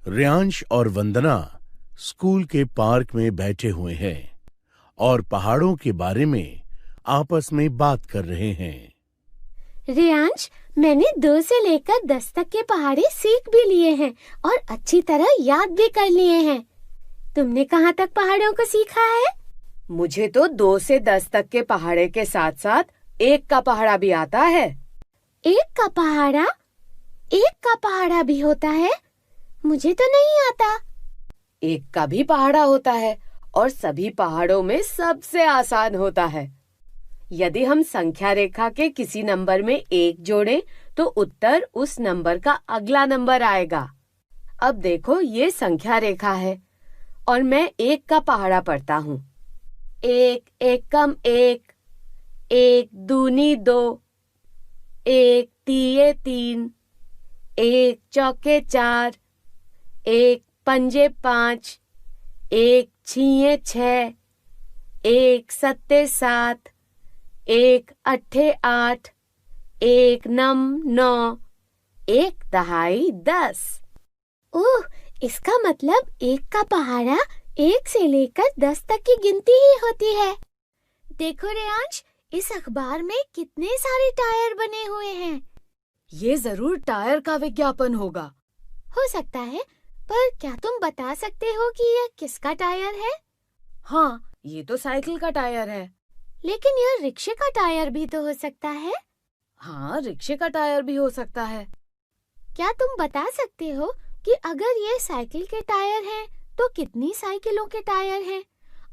रियांश और वंदना स्कूल के पार्क में बैठे हुए हैं और पहाड़ों के बारे में आपस में बात कर रहे हैं। रियांश, मैंने 2 से लेकर 10 तक के पहाड़े सीख भी लिए हैं और अच्छी तरह याद भी कर लिए हैं। तुमने कहाँ तक पहाड़ों को सीखा है? मुझे तो 2 से 10 तक के पहाड़े के साथ साथ 1 का पहाड़ा भी आता है। 1 का पहाड़ा? 1 का पहाड़ा भी होता है? मुझे तो नहीं आता। 1 का भी पहाड़ा होता है और सभी पहाड़ों में सबसे आसान होता है। यदि हम संख्या रेखा के किसी नंबर में 1 जोड़ें तो उत्तर उस नंबर का अगला नंबर आएगा। अब देखो, ये संख्या रेखा है और मैं 1 का पहाड़ा पढ़ता हूँ। 1 एकम 1, 1 दूनी 2, 1 तिये 3, 1 चौके 4, 1 पंजे 5, 1 छिये 6, 1 सत्ते 7, 1 अट्ठे 8, 1 नम 9, 1 दहाई 10। ओह, इसका मतलब 1 का पहाड़ा 1 से लेकर 10 तक की गिनती ही होती है। देखो रियांश, इस अखबार में कितने सारे टायर बने हुए हैं। ये जरूर टायर का विज्ञापन होगा। हो सकता है, पर क्या तुम बता सकते हो कि यह किसका टायर है? हाँ, ये तो साइकिल का टायर है। लेकिन यह रिक्शे का टायर भी तो हो सकता है। हाँ, रिक्शे का टायर भी हो सकता है। क्या तुम बता सकते हो कि अगर ये साइकिल के टायर हैं तो कितनी साइकिलों के टायर हैं,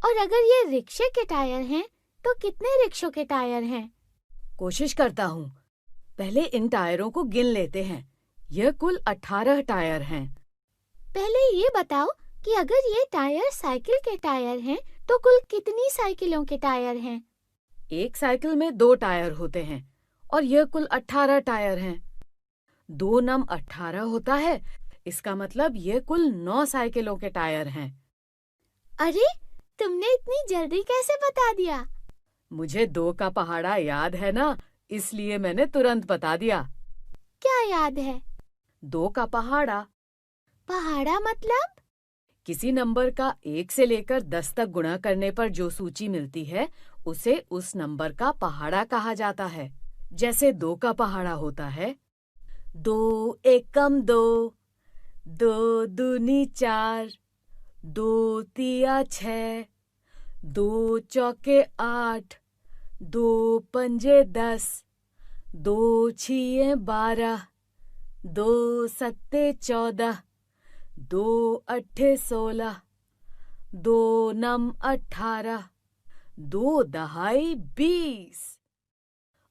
और अगर ये रिक्शे के टायर हैं तो कितने रिक्शों के टायर हैं? कोशिश करता हूँ। पहले इन टायरों को गिन लेते हैं। यह कुल 18 टायर हैं। पहले ये बताओ कि अगर ये टायर साइकिल के टायर हैं तो कुल कितनी साइकिलों के टायर हैं? एक साइकिल में 2 टायर होते हैं और यह कुल 18 टायर हैं। 2 नम 18 होता है, इसका मतलब यह कुल 9 साइकिलों के टायर हैं। अरे, तुमने इतनी जल्दी कैसे बता दिया? मुझे 2 का पहाड़ा याद है ना, इसलिए मैंने तुरंत बता दिया। क्या याद है? 2 का पहाड़ा। पहाड़ा मतलब? किसी नंबर का 1 से लेकर 10 तक गुणा करने पर जो सूची मिलती है उसे उस नंबर का पहाड़ा कहा जाता है। जैसे 2 का पहाड़ा होता है 2 एकम 2, 2 दूनी 4, 2 तिया 6, 2 चौके 8, 2 पंजे 10, 2 छिये 12, 2 सत्ते 14, 2 अट्ठे 16, 2 नम 18, 2 दहाई 20।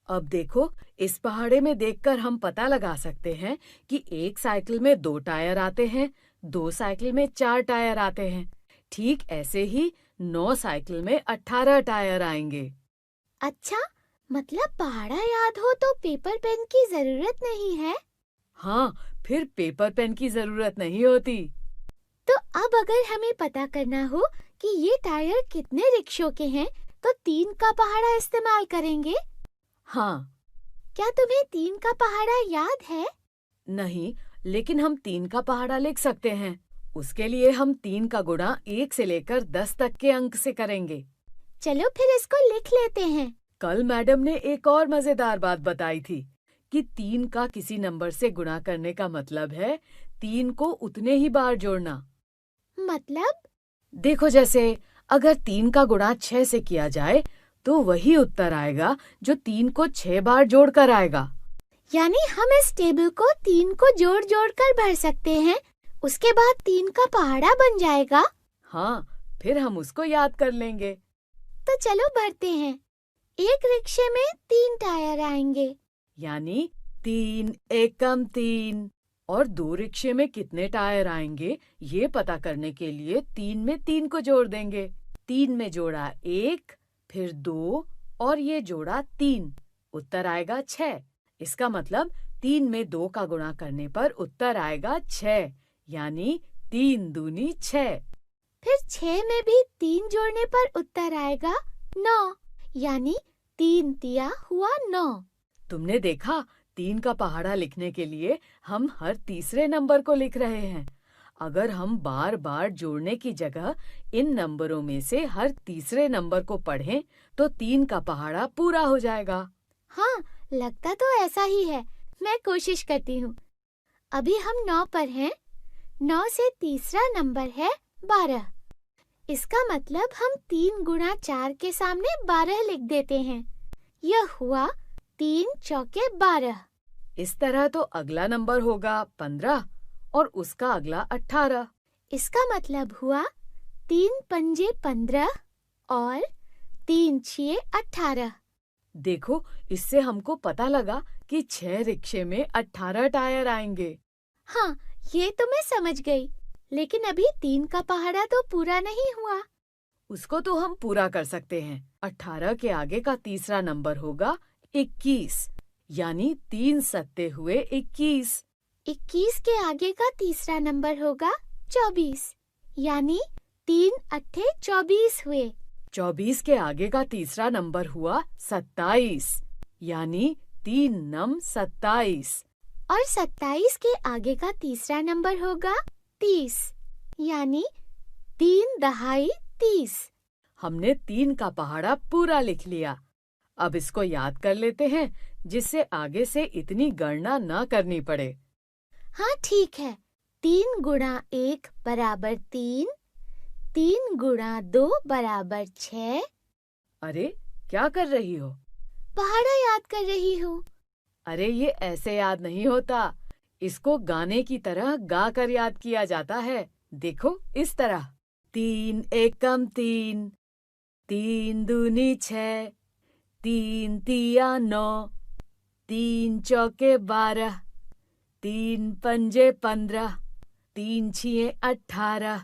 अब देखो, इस पहाड़े में देखकर हम पता लगा सकते हैं कि एक साइकिल में 2 टायर आते हैं, 2 साइकिल में 4 टायर आते हैं। ठीक ऐसे ही 9 साइकिल में 18 टायर आएंगे। अच्छा, मतलब पहाड़ा याद हो तो पेपर पेन की जरूरत नहीं है? हाँ, फिर पेपर पेन की जरूरत नहीं होती। तो अब अगर हमें पता करना हो कि ये टायर कितने रिक्शों के हैं तो 3 का पहाड़ा इस्तेमाल करेंगे। हाँ। क्या तुम्हें 3 का पहाड़ा याद है? नहीं, लेकिन हम 3 का पहाड़ा लिख सकते हैं। उसके लिए हम 3 का गुणा 1 से लेकर 10 तक के अंक से करेंगे। चलो फिर इसको लिख लेते हैं। कल मैडम ने एक और मजेदार बात बताई थी कि 3 का किसी नंबर से गुणा करने का मतलब है 3 को उतने ही बार जोड़ना। मतलब? देखो, जैसे अगर 3 का गुणा 6 से किया जाए तो वही उत्तर आएगा जो 3 को 6 बार जोड़कर आएगा। यानी हम इस टेबल को 3 को जोड़ जोड़ कर भर सकते हैं, उसके बाद 3 का पहाड़ा बन जाएगा। हाँ, फिर हम उसको याद कर लेंगे। तो चलो भरते हैं। एक रिक्शे में 3 टायर आएंगे, यानी 3 एकम 3। और 2 रिक्शे में कितने टायर आएंगे ये पता करने के लिए 3 में 3 को जोड़ देंगे। 3 में जोड़ा 1, फिर 2 और ये जोड़ा 3, उत्तर आएगा 6। इसका मतलब 3 में 2 का गुणा करने पर उत्तर आएगा 6, यानी 3 दूनी 6। फिर 6 में भी 3 जोड़ने पर उत्तर आएगा 9, यानी 3 तिया हुआ 9। तुमने देखा, 3 का पहाड़ा लिखने के लिए हम हर तीसरे नंबर को लिख रहे हैं। अगर हम बार बार जोड़ने की जगह इन नंबरों में से हर तीसरे नंबर को पढ़ें तो 3 का पहाड़ा पूरा हो जाएगा। हाँ, लगता तो ऐसा ही है। मैं कोशिश करती हूँ। अभी हम 9 पर हैं। 9 से तीसरा नंबर है 12। इसका मतलब हम 3 गुणा 4 के सामने 12 लिख देते हैं। यह हुआ 3 चौके 12। इस तरह तो अगला नंबर होगा 15 और उसका अगला 18। इसका मतलब हुआ 3 पंजे 15 और 3 छे 18। देखो, इससे हमको पता लगा कि 6 रिक्शे में 18 टायर आएंगे। हाँ, ये तो मैं समझ गई, लेकिन अभी 3 का पहाड़ा तो पूरा नहीं हुआ। उसको तो हम पूरा कर सकते हैं। 18 के आगे का तीसरा नंबर होगा 21, यानी 3 सत्ते हुए 21। 21 के आगे का तीसरा नंबर होगा 24, यानी 3 अट्ठे 24 हुए। 24 के आगे का तीसरा नंबर हुआ 27, यानी 3 नम 27। और 27 के आगे का तीसरा नंबर होगा 30, यानी 3 दहाई 30। हमने 3 का पहाड़ा पूरा लिख लिया। अब इसको याद कर लेते हैं, जिससे आगे से इतनी गणना न करनी पड़े। हाँ, ठीक है। 3 गुणा 1 बराबर 3, 3 गुणा 2 बराबर 6। अरे, क्या कर रही हो? पहाड़ा याद कर रही हूँ। अरे, ये ऐसे याद नहीं होता। इसको गाने की तरह गा कर याद किया जाता है। देखो, इस तरह। 3 एकम 3, 3 दूनी 6, 3 तिया 9, 3 चौके 12, 3 पंजे 15, 3 छिए 18,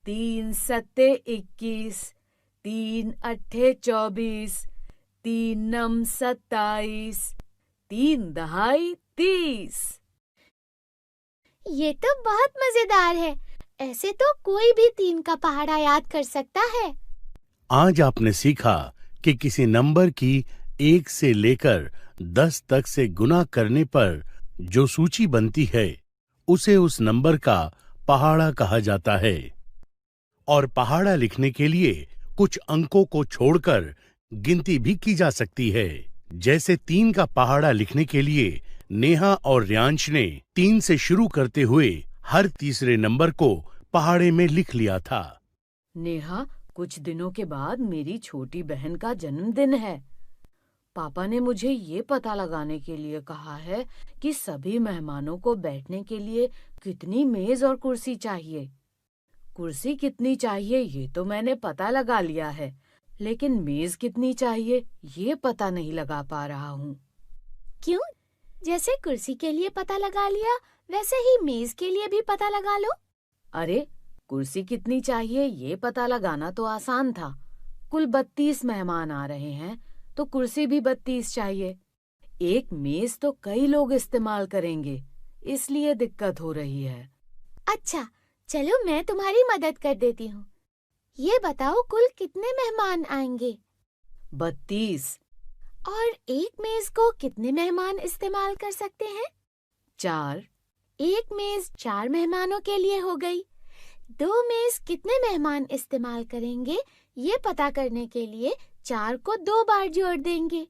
3 सत्ते 21, 3 अट्ठे 24, 3 नम 27, 3 दहाई 30। ये तो बहुत मजेदार है। ऐसे तो कोई भी 3 का पहाड़ा याद कर सकता है। आज आपने सीखा कि किसी नंबर की 1 से लेकर 10 तक से गुना करने पर जो सूची बनती है, उसे उस नंबर का पहाड़ा कहा जाता है। और पहाड़ा लिखने के लिए कुछ अंकों को छोड़कर गिनती भी की जा सकती है। जैसे 3 का पहाड़ा लिखने के लिए नेहा और रियांश ने 3 से शुरू करते हुए हर तीसरे नंबर को पहाड़े में लिख लिया था। नेहा, कुछ दिनों के बाद मेरी छोटी बहन का जन्मदिन है। पापा ने मुझे ये पता लगाने के लिए कहा है कि सभी मेहमानों को बैठने के लिए कितनी मेज और कुर्सी चाहिए। कुर्सी कितनी चाहिए ये तो मैंने पता लगा लिया है, लेकिन मेज कितनी चाहिए ये पता नहीं लगा पा रहा हूँ। क्यों? जैसे कुर्सी के लिए पता लगा लिया, वैसे ही मेज के लिए भी पता लगा लो। अरे, कुर्सी कितनी चाहिए ये पता लगाना तो आसान था। कुल 32 मेहमान आ रहे हैं, तो कुर्सी भी 32 चाहिए। एक मेज तो कई लोग इस्तेमाल करेंगे, इसलिए दिक्कत हो रही है। अच्छा, चलो मैं तुम्हारी मदद कर देती हूँ। ये बताओ कुल कितने मेहमान आएंगे? 32। और एक मेज को कितने मेहमान इस्तेमाल कर सकते हैं? 4। एक मेज 4 मेहमानों के लिए हो गई। 2 मेज कितने मेहमान इस्तेमाल करेंगे ये पता करने के लिए 4 को 2 बार जोड़ देंगे।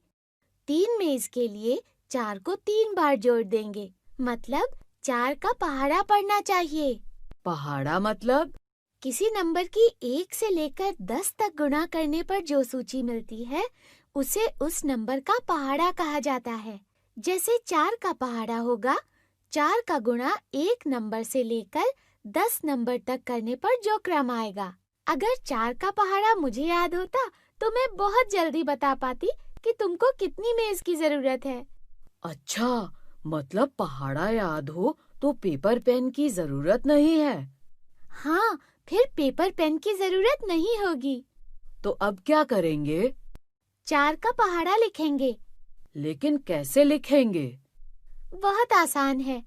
3 मेज के लिए 4 को 3 बार जोड़ देंगे, मतलब 4 का पहाड़ा पड़ना चाहिए। पहाड़ा मतलब? किसी नंबर की 1 से लेकर 10 तक गुणा करने पर जो सूची मिलती है, उसे उस नंबर का पहाड़ा कहा जाता है। जैसे 4 का पहाड़ा होगा 4 का गुणा 1 नंबर से लेकर 10 नंबर तक करने पर जो क्रम आएगा। अगर 4 का पहाड़ा मुझे याद होता तो मैं बहुत जल्दी बता पाती कि तुमको कितनी मेज की जरूरत है। अच्छा, मतलब पहाड़ा याद हो तो पेपर पेन की जरूरत नहीं है। हाँ, फिर पेपर पेन की जरूरत नहीं होगी। तो अब क्या करेंगे? 4 का पहाड़ा लिखेंगे। लेकिन कैसे लिखेंगे? बहुत आसान है।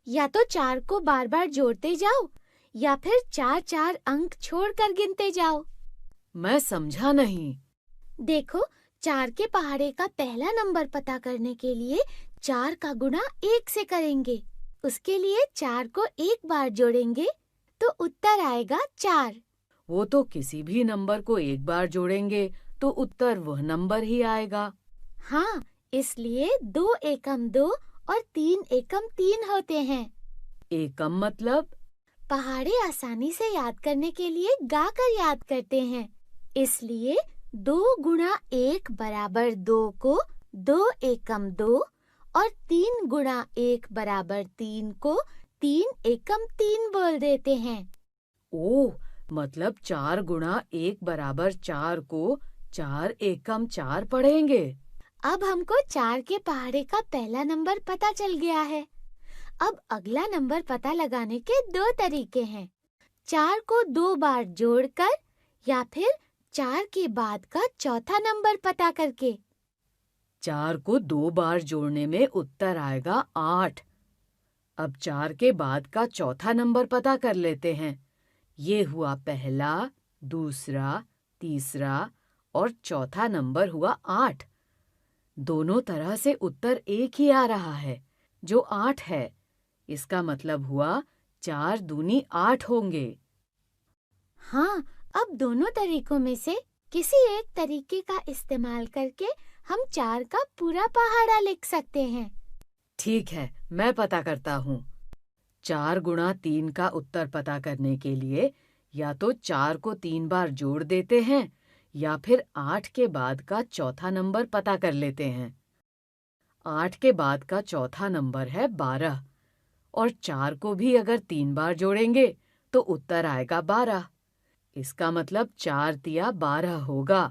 या तो 4 को बार बार जोड़ते जाओ, या फिर 4-4 अंक छोड़कर गिनते जाओ। मैं समझा नहीं। देखो, 4 के पहाड़े का पहला नंबर पता करने के लिए 4 का गुणा 1 से करेंगे। उसके लिए 4 को 1 बार जोड़ेंगे, तो उत्तर आएगा 4। वो तो किसी भी नंबर को एक बार जोड़ेंगे तो उत्तर वह नंबर ही आएगा। हाँ, इसलिए 2 एकम 2 और 3 एकम 3 होते हैं। एकम मतलब? पहाड़े आसानी से याद करने के लिए गाकर याद करते हैं, इसलिए 2 गुणा 1 बराबर 2 को 2 एकम 2 और 3 गुणा 1 बराबर 3 को 3 एकम 3 बोल देते हैं। ओह, मतलब 4 गुणा 1 बराबर 4 को 4 एकम 4 पढ़ेंगे। अब हमको 4 के पहाड़े का पहला नंबर पता चल गया है। अब अगला नंबर पता लगाने के 2 तरीके हैं, 4 को 2 बार जोड़कर या फिर 4 के बाद का चौथा नंबर पता करके। 4 को 2 बार जोड़ने में उत्तर आएगा 8। अब 4 के बाद का चौथा नंबर पता कर लेते हैं। ये हुआ पहला, दूसरा, तीसरा और चौथा नंबर हुआ 8। दोनों तरह से उत्तर एक ही आ रहा है, जो 8 है। इसका मतलब हुआ 4 दूनी 8 होंगे। हाँ, अब दोनों तरीकों में से किसी एक तरीके का इस्तेमाल करके हम 4 का पूरा पहाड़ा लिख सकते हैं। ठीक है, मैं पता करता हूँ। 4 गुणा 3 का उत्तर पता करने के लिए या तो 4 को 3 बार जोड़ देते हैं या फिर 8 के बाद का चौथा नंबर पता कर लेते हैं। 8 के बाद का चौथा नंबर है 12 और 4 को भी अगर 3 बार जोड़ेंगे तो उत्तर आएगा 12। इसका मतलब 4 तिया 12 होगा।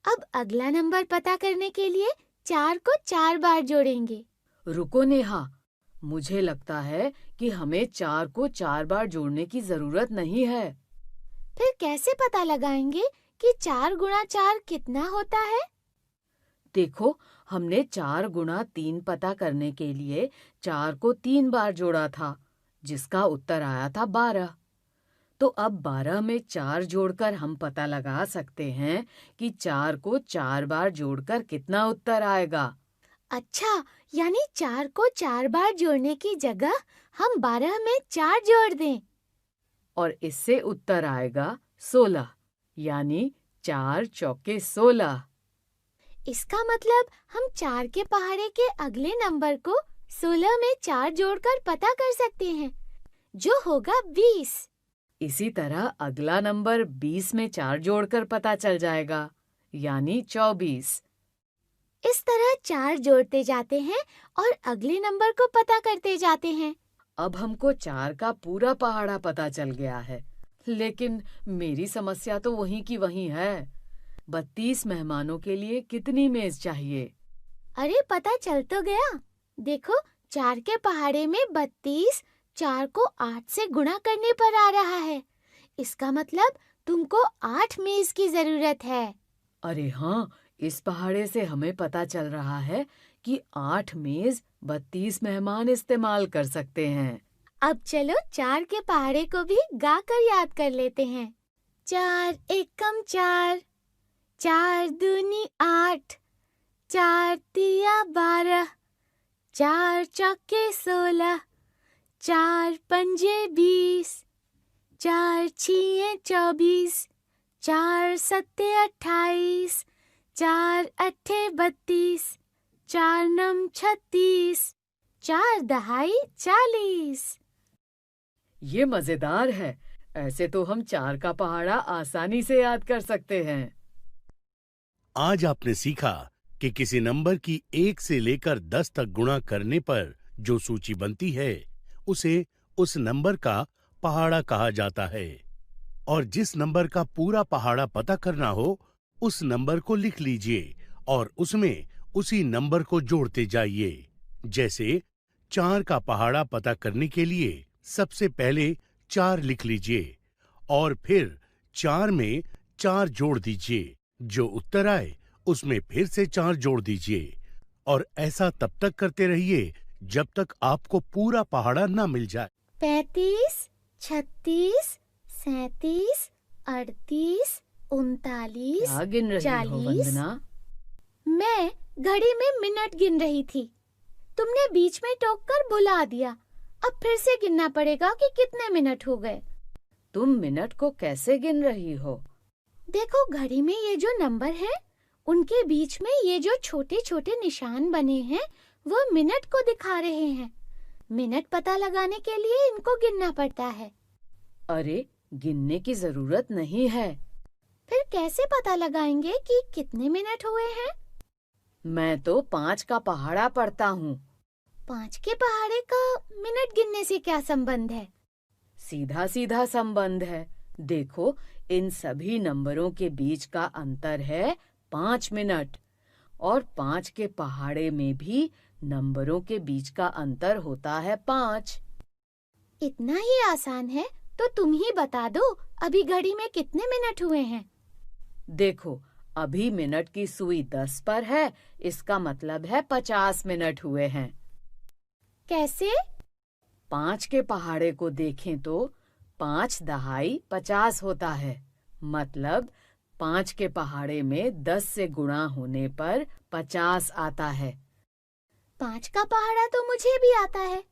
अब अगला नंबर पता करने के लिए 4 को 4 बार जोड़ेंगे। रुको नेहा, मुझे लगता है कि हमें 4 को 4 बार जोड़ने की जरूरत नहीं है। फिर कैसे पता लगाएंगे कि 4 गुणा 4 कितना होता है? देखो, हमने 4 गुणा 3 पता करने के लिए 4 को 3 बार जोड़ा था, जिसका उत्तर आया था 12। तो अब 12 में 4 जोड़कर हम पता लगा सकते हैं कि 4 को 4 बार जोड़कर कितना उत्तर आएगा। अच्छा, यानी 4 को 4 बार जोड़ने की जगह हम 12 में 4 जोड़ दें। और इससे उत्तर आएगा 16, यानी 4 चौके 16। इसका मतलब हम 4 के पहाड़े के अगले नंबर को 16 में 4 जोड़कर पता कर सकते हैं, जो होगा 20। इसी तरह अगला नंबर 20 में 4 जोड़कर पता चल जाएगा, यानी 24। इस तरह 4 जोड़ते जाते हैं और अगले नंबर को पता करते जाते हैं। अब हमको 4 का पूरा पहाड़ा पता चल गया है, लेकिन मेरी समस्या तो वहीं की वहीं है। 32 मेहमानों के लिए कितनी मेज चाहिए? अरे, पता चल तो गया। देखो, 4 के पहाड़े में 32 4 को 8 से गुणा करने पर आ रहा है। इसका मतलब तुमको 8 मेज की जरूरत है। अरे हाँ, इस पहाड़े से हमें पता चल रहा है कि 8 मेज 32 मेहमान इस्तेमाल कर सकते हैं। अब चलो 4 के पहाड़े को भी गाकर याद कर लेते हैं। 4 एकम 4, 4 दूनी 8, 4 तिया 12, 4 चौके 16, 4 पंजे 20, 4 छिये 24, 4 सत्ते 28, 4 अट्ठे 32, 4 नम 36, 4 दहाई 40। ये मजेदार है। ऐसे तो हम 4 का पहाड़ा आसानी से याद कर सकते हैं। आज आपने सीखा कि किसी नंबर की 1 से लेकर 10 तक गुणा करने पर जो सूची बनती है, उसे उस नंबर का पहाड़ा कहा जाता है। और जिस नंबर का पूरा पहाड़ा पता करना हो, उस नंबर को लिख लीजिए और उसमें उसी नंबर को जोड़ते जाइए। जैसे 4 का पहाड़ा पता करने के लिए सबसे पहले 4 लिख लीजिए और फिर 4 में 4 जोड़ दीजिए। जो उत्तर आए उसमें फिर से 4 जोड़ दीजिए और ऐसा तब तक करते रहिए जब तक आपको पूरा पहाड़ा ना मिल जाए। 35, 36, 37, 38, 39, क्या गिन रही हो 40। वंदना? मैं घड़ी में मिनट गिन रही थी। तुमने बीच में टोक कर भुला दिया। अब फिर से गिनना पड़ेगा कि कितने मिनट हो गए। तुम मिनट को कैसे गिन रही हो? देखो, घड़ी में ये जो नंबर है, उनके बीच में ये जो छोटे छोटे निशान बने हैं, वो मिनट को दिखा रहे हैं। मिनट पता लगाने के लिए इनको गिनना पड़ता है। अरे, गिनने की जरूरत नहीं है। फिर कैसे पता लगाएंगे कि कितने मिनट हुए हैं? मैं तो 5 का पहाड़ा पढ़ता हूँ। 5 के पहाड़े का मिनट गिनने से क्या संबंध है? सीधा सीधा संबंध है। देखो, इन सभी नंबरों के बीच का अंतर है 5 मिनट, और 5 के पहाड़े में भी नंबरों के बीच का अंतर होता है 5। इतना ही आसान है तो तुम ही बता दो, अभी घड़ी में कितने मिनट हुए हैं? देखो, अभी मिनट की सुई 10 पर है, इसका मतलब है 50 मिनट हुए हैं। कैसे? 5 के पहाड़े को देखें तो 5 दहाई 50 होता है। मतलब 5 के पहाड़े में 10 से गुणा होने पर 50 आता है। 5 का पहाड़ा तो मुझे भी आता है,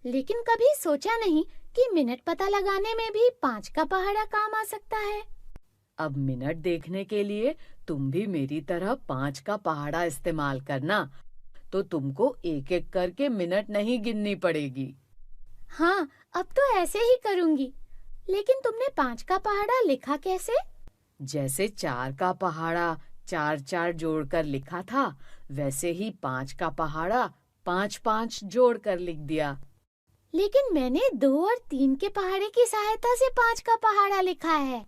लेकिन कभी सोचा नहीं कि मिनट पता लगाने में भी 5 का पहाड़ा काम आ सकता है। अब मिनट देखने के लिए तुम भी मेरी तरह 5 का पहाड़ा इस्तेमाल करना, तो तुमको एक एक करके मिनट नहीं गिननी पड़ेगी। हाँ, अब तो ऐसे ही करूंगी। लेकिन तुमने 5 का पहाड़ा लिखा कैसे? जैसे 4 का पहाड़ा 4-4 जोड़कर लिखा था, वैसे ही 5 का पहाड़ा 5-5 जोड़कर लिख दिया। लेकिन मैंने 2 और 3 के पहाड़े की सहायता से 5 का पहाड़ा लिखा है।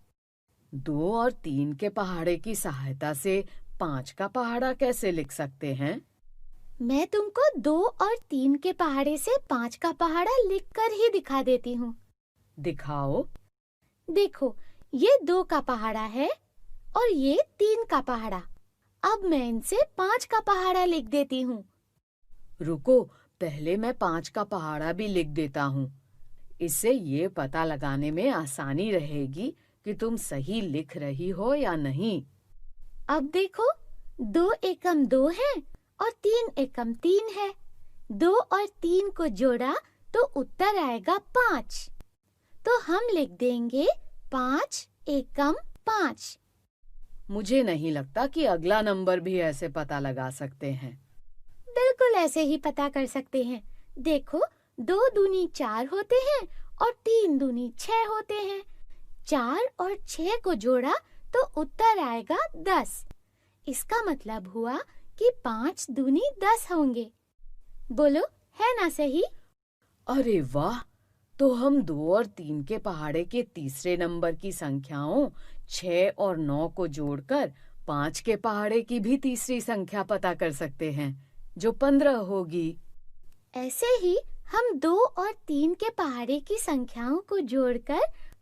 2 और 3 के पहाड़े की सहायता से 5 का पहाड़ा कैसे लिख सकते हैं? मैं तुमको 2 और 3 के पहाड़े से 5 का पहाड़ा लिखकर ही दिखा देती हूँ। दिखाओ। देखो, ये 2 का पहाड़ा है और ये 3 का पहाड़ा। अब मैं इनसे 5 का पहाड़ा लिख देती हूँ। रुको, पहले मैं 5 का पहाड़ा भी लिख देता हूँ। इससे ये पता लगाने में आसानी रहेगी कि तुम सही लिख रही हो या नहीं। अब देखो, 2 एकम 2 है और 3 एकम 3 है। 2 और 3 को जोड़ा तो उत्तर आएगा 5। तो हम लिख देंगे 5 एकम 5। मुझे नहीं लगता कि अगला नंबर भी ऐसे पता लगा सकते हैं। बिल्कुल ऐसे ही पता कर सकते हैं। देखो, 2 दूनी 4 होते हैं और 3 दूनी 6 होते हैं। 4 और 6 को जोड़ा तो उत्तर आएगा 10। इसका मतलब हुआ कि 5 दूनी 10 होंगे। बोलो, है ना सही? अरे वाह! तो हम 2 और 3 के पहाड़े के तीसरे नंबर की संख्याओं 6 और 9 को जोड़कर 5 के पहाड़े की भी तीसरी संख्या पता कर सकते हैं, जो 15 होगी। ऐसे ही हम 2 और 3 के पहाड़े की संख्याओं को जोड़कर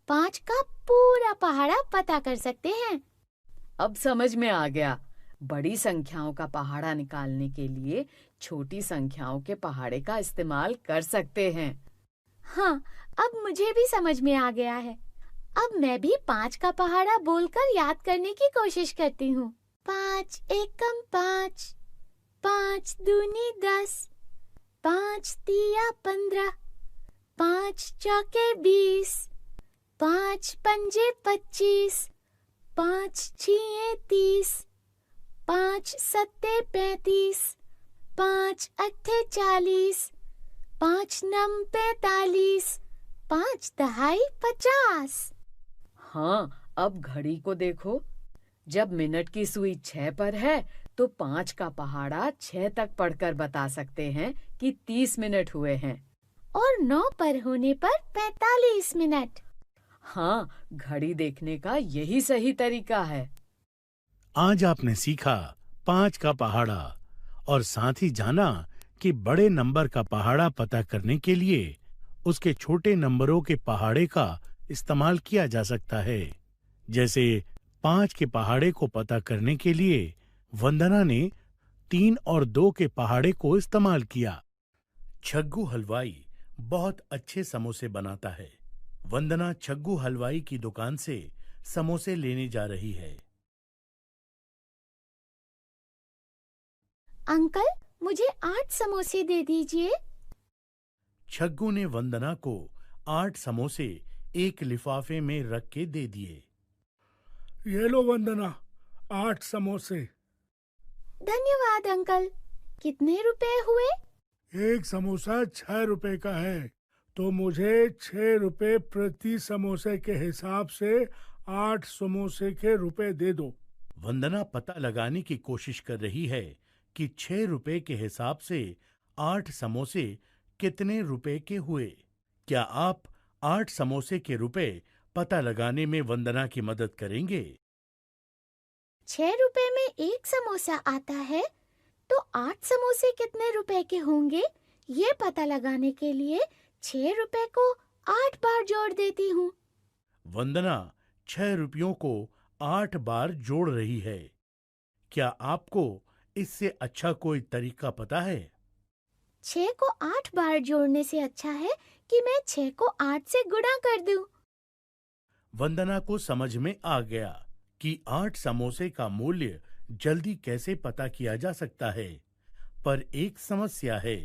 5 का पूरा पहाड़ा पता कर सकते हैं। अब समझ में आ गया। बड़ी संख्याओं का पहाड़ा निकालने के लिए छोटी संख्याओं के पहाड़े का इस्तेमाल कर सकते हैं। हाँ, अब मुझे भी समझ में आ गया है। अब मैं भी 5 का पहाड़ा बोलकर याद करने की कोशिश करती हूँ। 5 एकम 5, 5 दूनी 10, 5 तिया 15, 5 चौके 20, 5 पंजे 25, 5 छिये 30, 5 सत्ते 35, 5 अट्ठे 40, 5 नम 45, 5 दहाई 50। हाँ, अब घड़ी को देखो। जब मिनट की सुई 6 पर है, तो 5 का पहाड़ा 6 तक पढ़कर बता सकते हैं कि 30 मिनट हुए हैं। और 9 पर होने पर 45 मिनट। हाँ, घड़ी देखने का यही सही तरीका है। आज आपने सीखा 5 का पहाड़ा और साथ ही जाना कि बड़े नंबर का पहाड़ा पता करने के लिए उसके छोटे नंबरों के पहाड़े का इस्तेमाल किया जा सकता है। जैसे 5 के पहाड़े को पता करने के लिए वंदना ने 3 और 2 के पहाड़े को इस्तेमाल किया। छग्गू हलवाई बहुत अच्छे समोसे बनाता है। वंदना छग्गू हलवाई की दुकान से समोसे लेने जा रही है। अंकल, मुझे 8 समोसे दे दीजिए। छग्गू ने वंदना को 8 समोसे एक लिफाफे में रख के दे दिए। ये लो वंदना, 8 समोसे। धन्यवाद अंकल। कितने रुपए हुए? एक समोसा 6 रुपए का है, तो मुझे 6 रुपए प्रति समोसे के हिसाब से 8 समोसे के रुपए दे दो। वंदना पता लगाने की कोशिश कर रही है कि 6 रुपए के हिसाब से 8 समोसे कितने रुपए के हुए। क्या आप 8 समोसे के रुपए पता लगाने में वंदना की मदद करेंगे? 6 रुपए में एक समोसा आता है, तो 8 समोसे कितने रुपए के होंगे, ये पता लगाने के लिए 6 रुपए को 8 बार जोड़ देती हूँ। वंदना 6 रुपयों को 8 बार जोड़ रही है। क्या आपको इससे अच्छा कोई तरीका पता है? 6 को 8 बार जोड़ने से अच्छा है कि मैं 6 को 8 से गुणा कर दूं। वंदना को समझ में आ गया कि 8 समोसे का मूल्य जल्दी कैसे पता किया जा सकता है, पर एक समस्या है।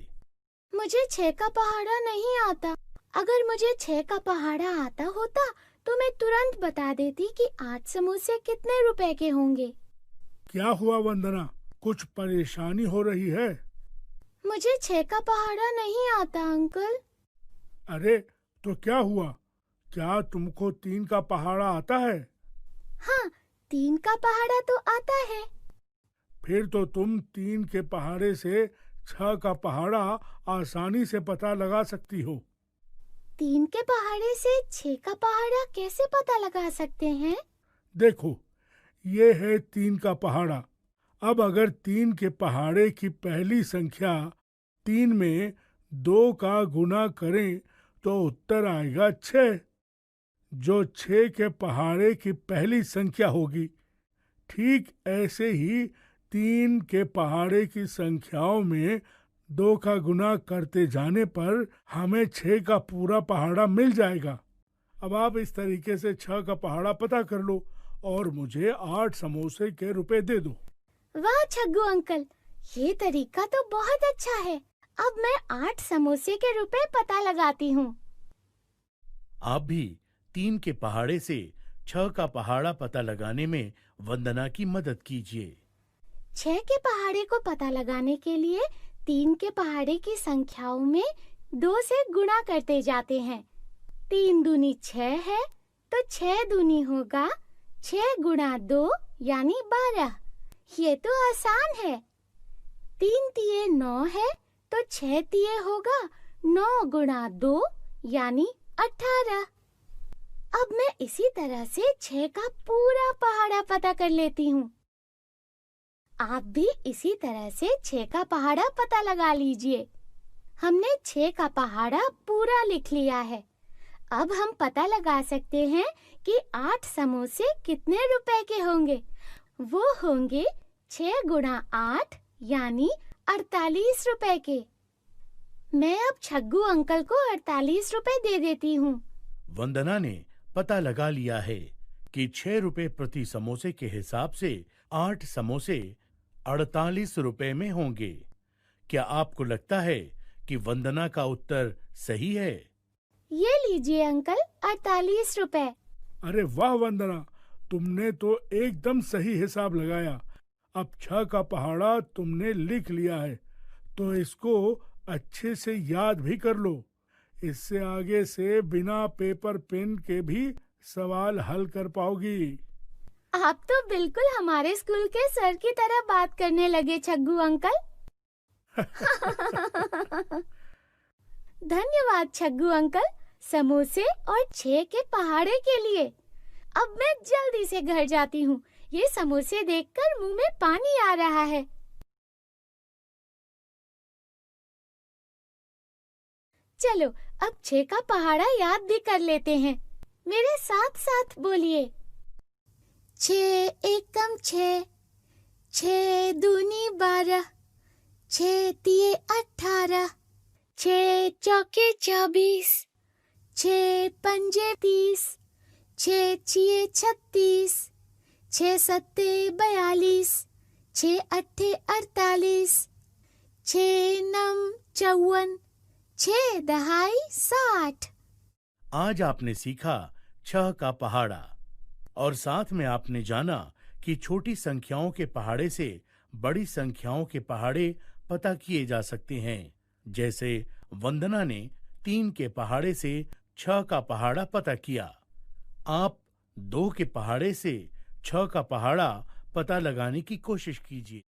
मुझे 6 का पहाड़ा नहीं आता। अगर मुझे 6 का पहाड़ा आता होता तो मैं तुरंत बता देती कि 8 समोसे कितने रुपए के होंगे। क्या हुआ वंदना, कुछ परेशानी हो रही है? मुझे 6 का पहाड़ा नहीं आता अंकल। अरे तो क्या हुआ, क्या तुमको 3 का पहाड़ा आता है? हाँ, 3 का पहाड़ा तो आता है। फिर तो तुम 3 के पहाड़े से 6 का पहाड़ा आसानी से पता लगा सकती हो। 3 के पहाड़े से 6 का पहाड़ा कैसे पता लगा सकते हैं? देखो, ये है 3 का पहाड़ा। अब अगर 3 के पहाड़े की पहली संख्या 3 में 2 का गुना करें तो उत्तर आएगा 6, जो 6 के पहाड़े की पहली संख्या होगी। ठीक ऐसे ही 3 के पहाड़े की संख्याओं में 2 का गुना करते जाने पर हमें 6 का पूरा पहाड़ा मिल जाएगा। अब आप इस तरीके से 6 का पहाड़ा पता कर लो और मुझे 8 समोसे के रुपए दे दो। वाह छग्गू अंकल, ये तरीका तो बहुत अच्छा है। अब मैं 8 समोसे के रुपए पता लगाती हूँ। आप भी 3 के पहाड़े से 6 का पहाड़ा पता लगाने में वंदना की मदद कीजिए। 6 के पहाड़े को पता लगाने के लिए 3 के पहाड़े की संख्याओं में 2 से गुणा करते जाते हैं। 3 दूनी 6 है, तो 6 दूनी होगा 6 गुणा 2 यानी 12। ये तो आसान है। 3 तिये 9 है, तो 6 तिये होगा 9 गुणा 2 यानी 18। अब मैं इसी तरह से 6 का पूरा पहाड़ा पता कर लेती हूँ। आप भी इसी तरह से 6 का पहाड़ा पता लगा लीजिए। हमने 6 का पहाड़ा पूरा लिख लिया है। अब हम पता लगा सकते हैं कि 8 समोसे कितने रुपए के होंगे। वो होंगे 6 गुणा 8 यानी 48 रुपए के। मैं अब छग्गू अंकल को 48 रुपए दे देती हूँ। वंदना ने पता लगा लिया है कि 6 रुपए प्रति समोसे के हिसाब से 8 समोसे 48 रुपए में होंगे। क्या आपको लगता है कि वंदना का उत्तर सही है? ये लीजिए अंकल, 48 रुपए। अरे वाह वंदना, तुमने तो एकदम सही हिसाब लगाया। अब 6 का पहाड़ा तुमने लिख लिया है, तो इसको अच्छे से याद भी कर लो। इससे आगे से बिना पेपर पेन के भी सवाल हल कर पाओगी। आप तो बिल्कुल हमारे स्कूल के सर की तरह बात करने लगे छग्गू अंकल। धन्यवाद छग्गू अंकल, समोसे और 6 के पहाड़े के लिए। अब मैं जल्दी से घर जाती हूँ। ये समोसे देखकर मुंह में पानी आ रहा है। चलो अब 6 का पहाड़ा याद भी कर लेते हैं। मेरे साथ साथ बोलिए। 6 एकम 6, 6 दूनी 12, 6 तिये 18, 6 चौके 24, 6 पंजे 30, 6 छिये 36, 6 सत्ते 42, 6 अट्ठे 48, 6 नम 54, 6 दहाई 60। आज आपने सीखा 6 का पहाड़ा और साथ में आपने जाना कि छोटी संख्याओं के पहाड़े से बड़ी संख्याओं के पहाड़े पता किए जा सकते हैं। जैसे वंदना ने 3 के पहाड़े से 6 का पहाड़ा पता किया। आप 2 के पहाड़े से 6 का पहाड़ा पता लगाने की कोशिश कीजिए।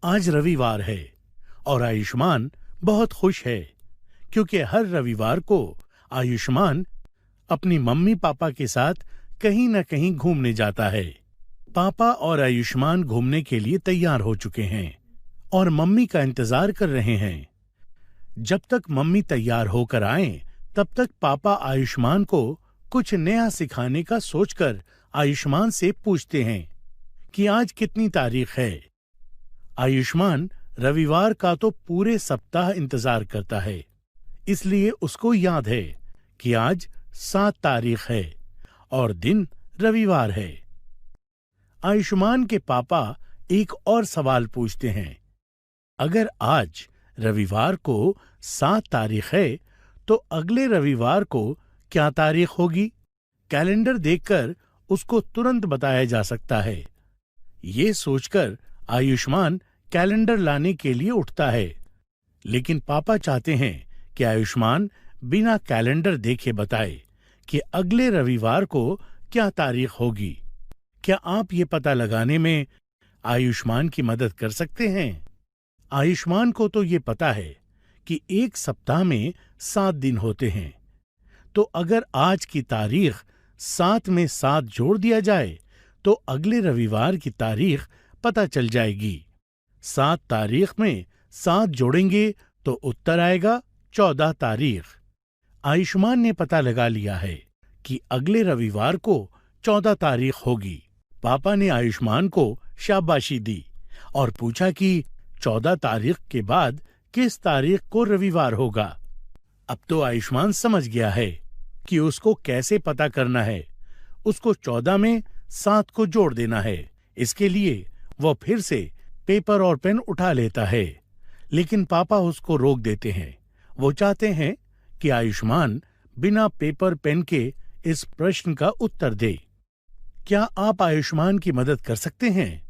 आज रविवार है और आयुष्मान बहुत खुश है क्योंकि हर रविवार को आयुष्मान अपनी मम्मी पापा के साथ कहीं न कहीं घूमने जाता है। पापा और आयुष्मान घूमने के लिए तैयार हो चुके हैं और मम्मी का इंतजार कर रहे हैं। जब तक मम्मी तैयार होकर आए, तब तक पापा आयुष्मान को कुछ नया सिखाने का सोचकर आयुष्मान से पूछते हैं कि आज कितनी तारीख है। आयुष्मान रविवार का तो पूरे सप्ताह इंतजार करता है, इसलिए उसको याद है कि आज 7 तारीख है और दिन रविवार है। आयुष्मान के पापा एक और सवाल पूछते हैं, अगर आज रविवार को 7 तारीख है तो अगले रविवार को क्या तारीख होगी? कैलेंडर देखकर उसको तुरंत बताया जा सकता है। ये सोचकर आयुष्मान कैलेंडर लाने के लिए उठता है, लेकिन पापा चाहते हैं कि आयुष्मान बिना कैलेंडर देखे बताए कि अगले रविवार को क्या तारीख होगी। क्या आप ये पता लगाने में आयुष्मान की मदद कर सकते हैं? आयुष्मान को तो ये पता है कि एक सप्ताह में 7 दिन होते हैं, तो अगर आज की तारीख 7 में 7 जोड़ दिया जाए तो अगले रविवार की तारीख पता चल जाएगी। 7 तारीख में 7 जोड़ेंगे तो उत्तर आएगा 14 तारीख। आयुष्मान ने पता लगा लिया है कि अगले रविवार को 14 तारीख होगी। पापा ने आयुष्मान को शाबाशी दी और पूछा कि 14 तारीख के बाद किस तारीख को रविवार होगा। अब तो आयुष्मान समझ गया है कि उसको कैसे पता करना है। उसको 14 में 7 को जोड़ देना है। इसके लिए वह फिर से पेपर और पेन उठा लेता है, लेकिन पापा उसको रोक देते हैं। वो चाहते हैं कि आयुष्मान बिना पेपर पेन के इस प्रश्न का उत्तर दे। क्या आप आयुष्मान की मदद कर सकते हैं?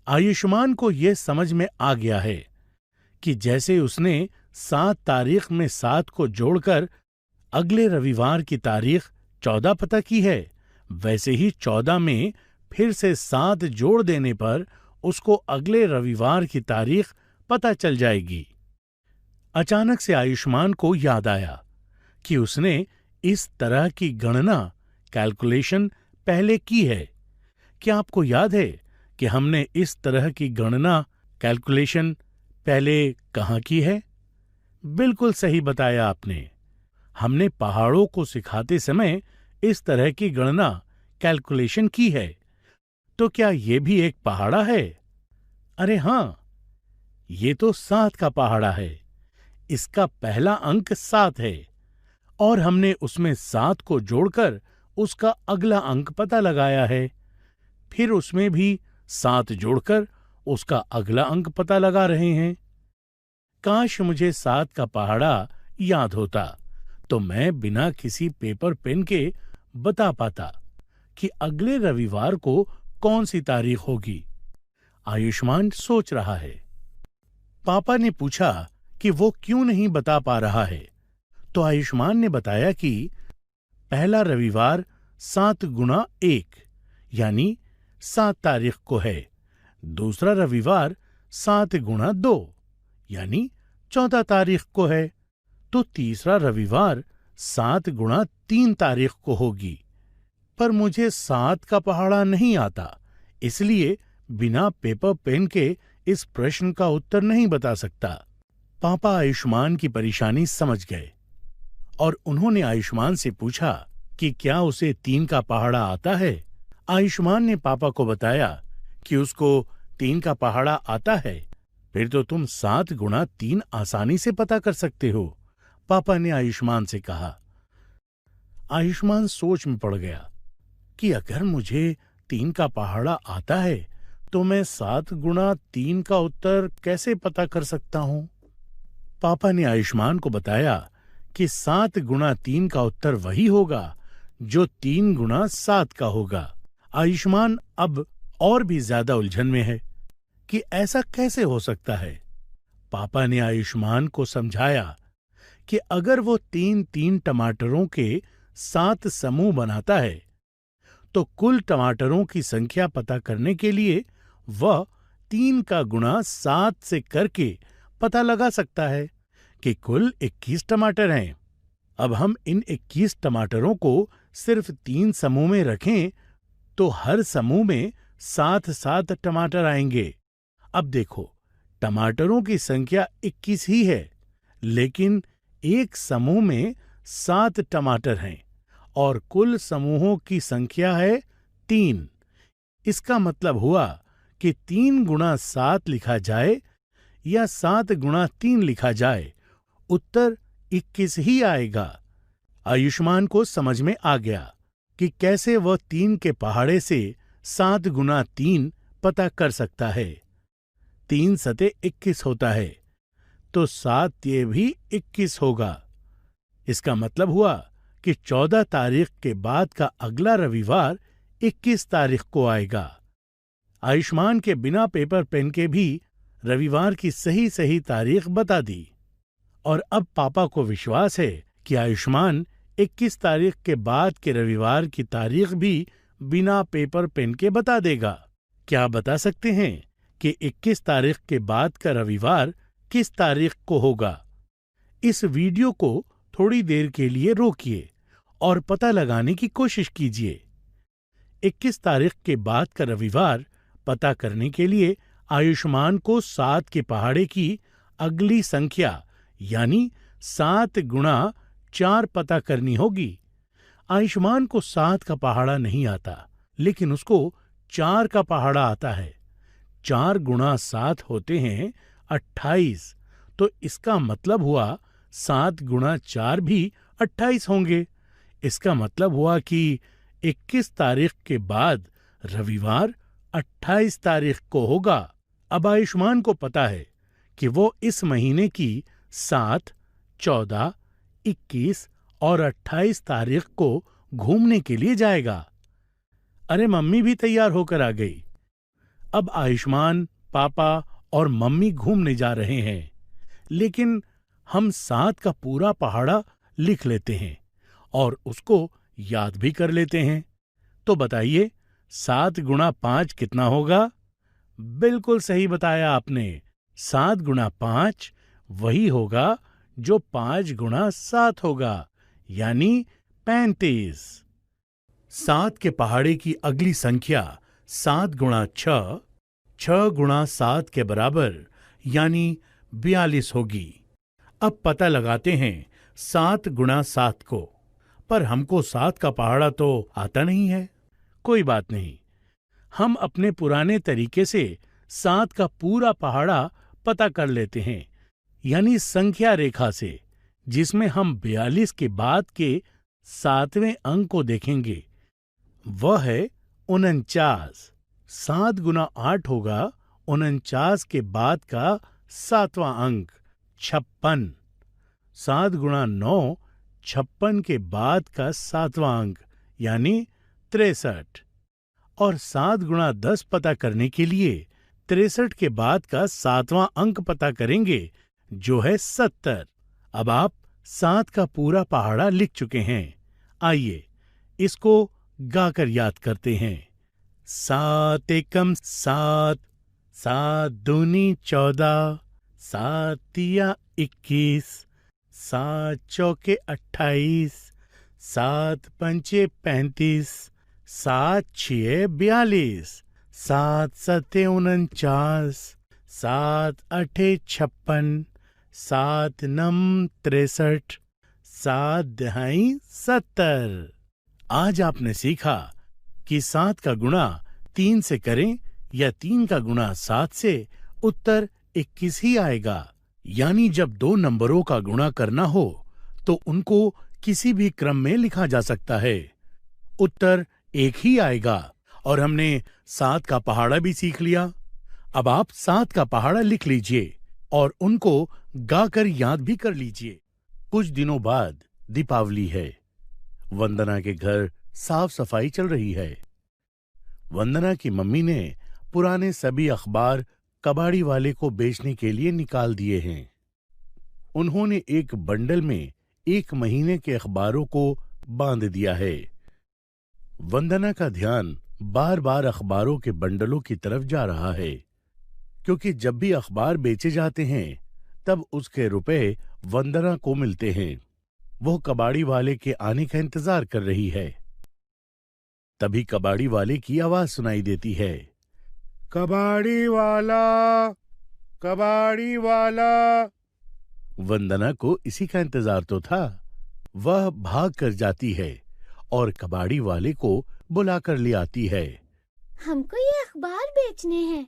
आयुष्मान को यह समझ में आ गया है कि जैसे उसने 7 तारीख में 7 को जोड़कर अगले रविवार की तारीख 14 पता की है, वैसे ही 14 में फिर से 7 जोड़ देने पर उसको अगले रविवार की तारीख पता चल जाएगी। अचानक से आयुष्मान को याद आया कि उसने इस तरह की गणना कैलकुलेशन पहले की है। क्या आपको याद है कि हमने इस तरह की गणना कैलकुलेशन पहले कहाँ की है? बिल्कुल सही बताया आपने। हमने पहाड़ों को सिखाते समय इस तरह की गणना कैलकुलेशन की है। तो क्या ये भी एक पहाड़ा है? अरे हां, ये तो 7 का पहाड़ा है। इसका पहला अंक 7 है और हमने उसमें 7 को जोड़कर उसका अगला अंक पता लगाया है। फिर उसमें भी 7 जोड़कर उसका अगला अंक पता लगा रहे हैं। काश मुझे 7 का पहाड़ा याद होता तो मैं बिना किसी पेपर पेन के बता पाता कि अगले रविवार को कौन सी तारीख होगी। आयुष्मान सोच रहा है। पापा ने पूछा कि वो क्यों नहीं बता पा रहा है, तो आयुष्मान ने बताया कि पहला रविवार 7 गुणा 1 यानी 7 तारीख को है। दूसरा रविवार 7 गुणा 2 यानी 14 तारीख को है। तो तीसरा रविवार 7 गुणा 3 तारीख को होगी। पर मुझे 7 का पहाड़ा नहीं आता, इसलिए बिना पेपर पेन के इस प्रश्न का उत्तर नहीं बता सकता। पापा आयुष्मान की परेशानी समझ गए और उन्होंने आयुष्मान से पूछा कि क्या उसे 3 का पहाड़ा आता है। आयुष्मान ने पापा को बताया कि उसको 3 का पहाड़ा आता है। फिर तो तुम 7 गुणा 3 आसानी से पता कर सकते हो, पापा ने आयुष्मान से कहा। आयुष्मान सोच में पड़ गया कि अगर मुझे 3 का पहाड़ा आता है तो मैं 7 गुणा 3 का उत्तर कैसे पता कर सकता हूं। पापा ने आयुष्मान को बताया कि 7 गुणा 3 का उत्तर वही होगा जो 3 गुणा 7 का होगा। आयुष्मान अब और भी ज्यादा उलझन में है कि ऐसा कैसे हो सकता है। पापा ने आयुष्मान को समझाया कि अगर वो 3 टमाटरों के 7 समूह बनाता है तो कुल टमाटरों की संख्या पता करने के लिए वह 3 का गुणा 7 से करके पता लगा सकता है कि कुल 21 टमाटर हैं। अब हम इन 21 टमाटरों को सिर्फ 3 समूह में रखें तो हर समूह में 7-7 टमाटर आएंगे। अब देखो, टमाटरों की संख्या 21 ही है, लेकिन एक समूह में 7 टमाटर हैं और कुल समूहों की संख्या है 3। इसका मतलब हुआ कि 3 गुणा 7 लिखा जाए या 7 गुणा 3 लिखा जाए, उत्तर 21 ही आएगा। आयुष्मान को समझ में आ गया कि कैसे वह 3 के पहाड़े से 7 गुणा 3 पता कर सकता है। 3 सते 21 होता है, तो 7 ये भी 21 होगा। इसका मतलब हुआ कि 14 तारीख के बाद का अगला रविवार 21 तारीख को आएगा। आयुष्मान के बिना पेपर पेन के भी रविवार की सही सही तारीख बता दी और अब पापा को विश्वास है कि आयुष्मान 21 तारीख के बाद के रविवार की तारीख भी बिना पेपर पेन के बता देगा। क्या बता सकते हैं कि 21 तारीख के बाद का रविवार किस तारीख को होगा? इस वीडियो को थोड़ी देर के लिए रोकिए और पता लगाने की कोशिश कीजिए। 21 तारीख के बाद का रविवार पता करने के लिए आयुष्मान को 7 के पहाड़े की अगली संख्या यानी 7 गुणा 4 पता करनी होगी। आयुष्मान को 7 का पहाड़ा नहीं आता, लेकिन उसको 4 का पहाड़ा आता है। 4 गुणा 7 होते हैं 28, तो इसका मतलब हुआ 7 गुणा 4 भी 28 होंगे। इसका मतलब हुआ कि 21 तारीख के बाद रविवार 28 तारीख को होगा। अब आयुष्मान को पता है कि वो इस महीने की 7, 14, 21 और 28 तारीख को घूमने के लिए जाएगा। अरे मम्मी भी तैयार होकर आ गई। अब आयुष्मान, पापा और मम्मी घूमने जा रहे हैं, लेकिन हम 7 का पूरा पहाड़ा लिख लेते हैं और उसको याद भी कर लेते हैं। तो बताइए 7 गुणा 5 कितना होगा? बिल्कुल सही बताया आपने। 7 गुणा 5 वही होगा जो 5 गुणा 7 होगा, यानी 35। 7 के पहाड़े की अगली संख्या 7 गुणा 6, 6 गुणा 7 के बराबर यानी 42 होगी। अब पता लगाते हैं 7 गुणा 7 को, पर हमको 7 का पहाड़ा तो आता नहीं है। कोई बात नहीं, हम अपने पुराने तरीके से 7 का पूरा पहाड़ा पता कर लेते हैं, यानी संख्या रेखा से, जिसमें हम 42 के बाद के 7वें अंक को देखेंगे। वह है 49। 7 गुना 8 होगा 49 के बाद का 7वां अंक 56। 7 गुणा 9 56 के बाद का 7वां अंक यानी 63। और 7 गुणा 10 पता करने के लिए 63 के बाद का 7वां अंक पता करेंगे, जो है 70। अब आप 7 का पूरा पहाड़ा लिख चुके हैं। आइए इसको गाकर याद करते हैं। 7 एकम 7, 7 दूनी 14, 7 तिया 21, 7 चौके 28, 7 पंचे 35, 7 छिये 42, 7 सते 49, 7 अठे 56, 7 नम 63, 7 दहाई 70। आज आपने सीखा कि 7 का गुणा 3 से करें या 3 का गुणा 7 से, उत्तर 21 ही आएगा। यानी जब 2 नंबरों का गुणा करना हो तो उनको किसी भी क्रम में लिखा जा सकता है, उत्तर 1 ही आएगा। और हमने 7 का पहाड़ा भी सीख लिया। अब आप 7 का पहाड़ा लिख लीजिए और उनको गाकर याद भी कर लीजिए। कुछ दिनों बाद दीपावली है। वंदना के घर साफ सफाई चल रही है। वंदना की मम्मी ने पुराने सभी अखबार कबाड़ी वाले को बेचने के लिए निकाल दिए हैं। उन्होंने एक बंडल में 1 महीने के अखबारों को बांध दिया है। वंदना का ध्यान बार बार अखबारों के बंडलों की तरफ जा रहा है, क्योंकि जब भी अखबार बेचे जाते हैं तब उसके रुपए वंदना को मिलते हैं। वो कबाड़ी वाले के आने का इंतजार कर रही है। तभी कबाड़ी वाले की आवाज सुनाई देती है, कबाड़ी वाला, कबाड़ी वाला। वंदना को इसी का इंतजार तो था। वह भाग कर जाती है और कबाड़ी वाले को बुलाकर ले आती है। हमको ये अखबार बेचने हैं।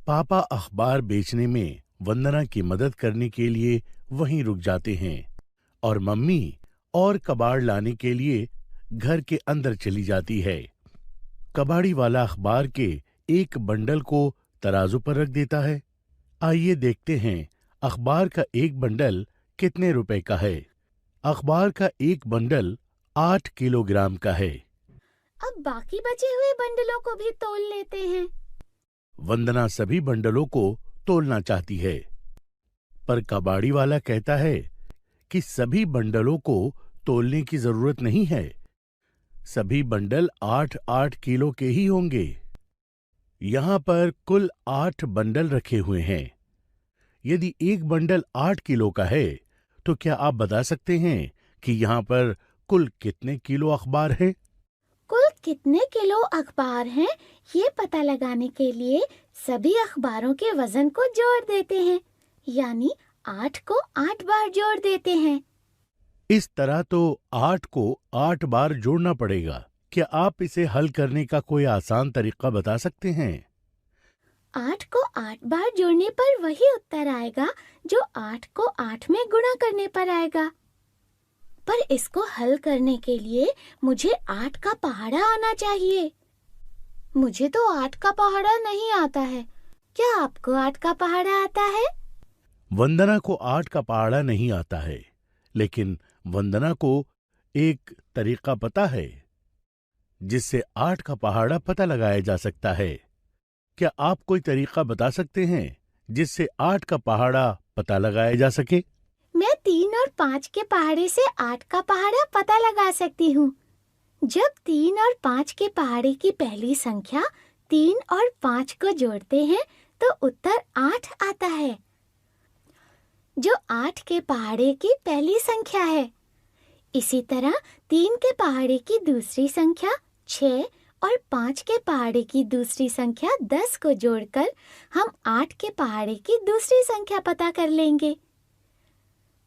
पापा अखबार बेचने में वंदना की मदद करने के लिए वहीं रुक जाते हैं और मम्मी और कबाड़ लाने के लिए घर के अंदर चली जाती है। कबाड़ी वाला अखबार के एक बंडल को तराजू पर रख देता है। आइए देखते हैं अखबार का एक बंडल कितने रुपए का है। अखबार का एक बंडल 8 किलोग्राम का है। अब बाकी बचे हुए बंडलों को भी तोल लेते हैं। वंदना सभी बंडलों को तोलना चाहती है, पर कबाड़ी वाला कहता है कि सभी बंडलों को तोलने की जरूरत नहीं है। सभी बंडल 8-8 किलो के ही होंगे। यहाँ पर कुल 8 बंडल रखे हुए हैं। यदि एक बंडल 8 किलो का है तो क्या आप बता सकते हैं कि यहाँ पर कुल कितने किलो अखबार हैं? कुल कितने किलो अखबार हैं, ये पता लगाने के लिए सभी अखबारों के वजन को जोड़ देते हैं, यानी 8 को 8 बार जोड़ देते हैं। इस तरह तो 8 को 8 बार जोड़ना पड़ेगा। क्या आप इसे हल करने का कोई आसान तरीका बता सकते हैं? 8 को 8 बार जोड़ने पर वही उत्तर आएगा जो 8 को 8 में गुणा करने पर आएगा। पर इसको हल करने के लिए मुझे 8 का पहाड़ा आना चाहिए। मुझे तो 8 का पहाड़ा नहीं आता है। क्या आपको 8 का पहाड़ा आता है? वंदना को 8 का पहाड़ा नहीं आता है, लेकिन वंदना को एक तरीका पता है जिससे 8 का पहाड़ा पता लगाया जा सकता है। क्या आप कोई तरीका बता सकते हैं जिससे 8 का पहाड़ा पता लगाया जा सके? मैं 3 और 5 के पहाड़े से 8 का पहाड़ा पता लगा सकती हूँ। जब 3 और 5 के पहाड़े की पहली संख्या 3 और 5 को जोड़ते हैं तो उत्तर 8 आता है, जो 8 के पहाड़े की पहली संख्या है। इसी तरह 3 के पहाड़े की दूसरी संख्या 6 और 5 के पहाड़े की दूसरी संख्या 10 को जोड़कर हम 8 के पहाड़े की दूसरी संख्या पता कर लेंगे।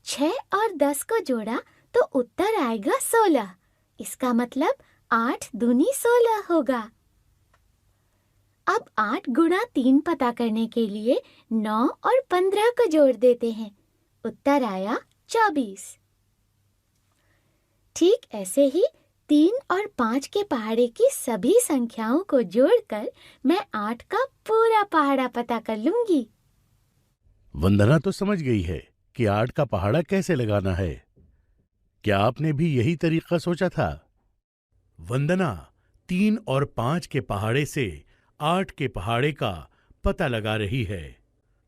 6 और 10 को जोड़ा तो उत्तर आएगा 16। इसका मतलब 8 दूनी 16 होगा। अब 8 गुणा 3 पता करने के लिए 9 और 15 को जोड़ देते हैं। उत्तर आया 24। ठीक ऐसे ही 3 और 5 के पहाड़े की सभी संख्याओं को जोड़कर मैं 8 का पूरा पहाड़ा पता कर लूंगी। वंदना तो समझ गई है कि 8 का पहाड़ा कैसे लगाना है। क्या आपने भी यही तरीका सोचा था? वंदना 3 और 5 के पहाड़े से 8 के पहाड़े का पता लगा रही है।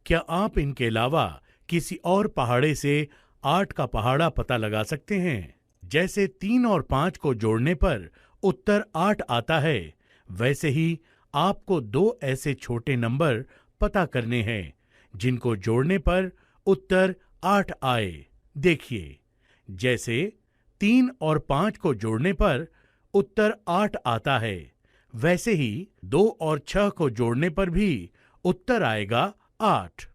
क्या आप इनके अलावा किसी और पहाड़े से 8 का पहाड़ा पता लगा सकते हैं? जैसे 3 और 5 को जोड़ने पर उत्तर 8 आता है, वैसे ही आपको 2 ऐसे छोटे नंबर पता करने हैं जिनको जोड़ने पर उत्तर 8 आए। देखिए, जैसे 3 और 5 को जोड़ने पर उत्तर 8 आता है, वैसे ही 2 और 6 को जोड़ने पर भी उत्तर आएगा 8।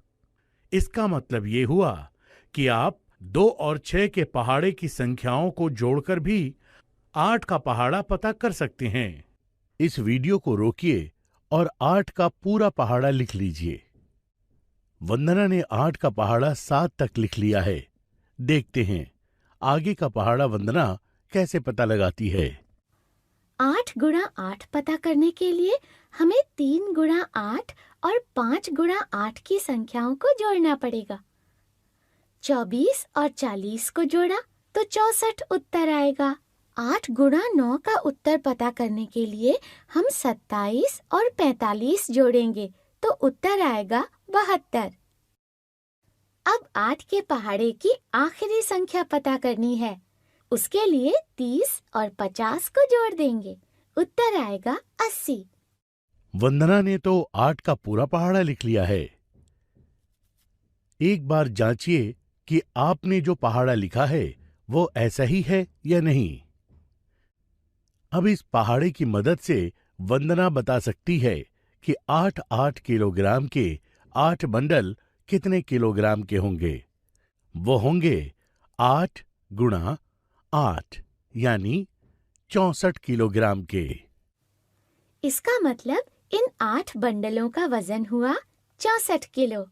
इसका मतलब ये हुआ कि आप 2 और 6 के पहाड़े की संख्याओं को जोड़कर भी 8 का पहाड़ा पता कर सकते हैं। इस वीडियो को रोकिए और 8 का पूरा पहाड़ा लिख लीजिए। वंदना ने 8 का पहाड़ा 7 तक लिख लिया है। देखते हैं आगे का पहाड़ा वंदना कैसे पता लगाती है। 8 गुणा 8 पता करने के लिए हमें 3 गुणा 8 और 5 गुणा 8 की संख्याओं को जोड़ना पड़ेगा। 24 और 40 को जोड़ा तो 64 उत्तर आएगा। 8 गुणा 9 का उत्तर पता करने के लिए हम 27 और 45 जोड़ेंगे तो उत्तर आएगा 72। अब 8 के पहाड़े की आखिरी संख्या पता करनी है। उसके लिए 30 और 50 को जोड़ देंगे, उत्तर आएगा 80। वंदना ने तो 8 का पूरा पहाड़ा लिख लिया है। एक बार जांचिए कि आपने जो पहाड़ा लिखा है वो ऐसा ही है या नहीं। अब इस पहाड़े की मदद से वंदना बता सकती है कि 8 किलोग्राम के 8 बंडल कितने किलोग्राम के होंगे। वो होंगे 8 गुणा 8 यानी 64 किलोग्राम के। इसका मतलब इन 8 बंडलों का वजन हुआ 64 किलो।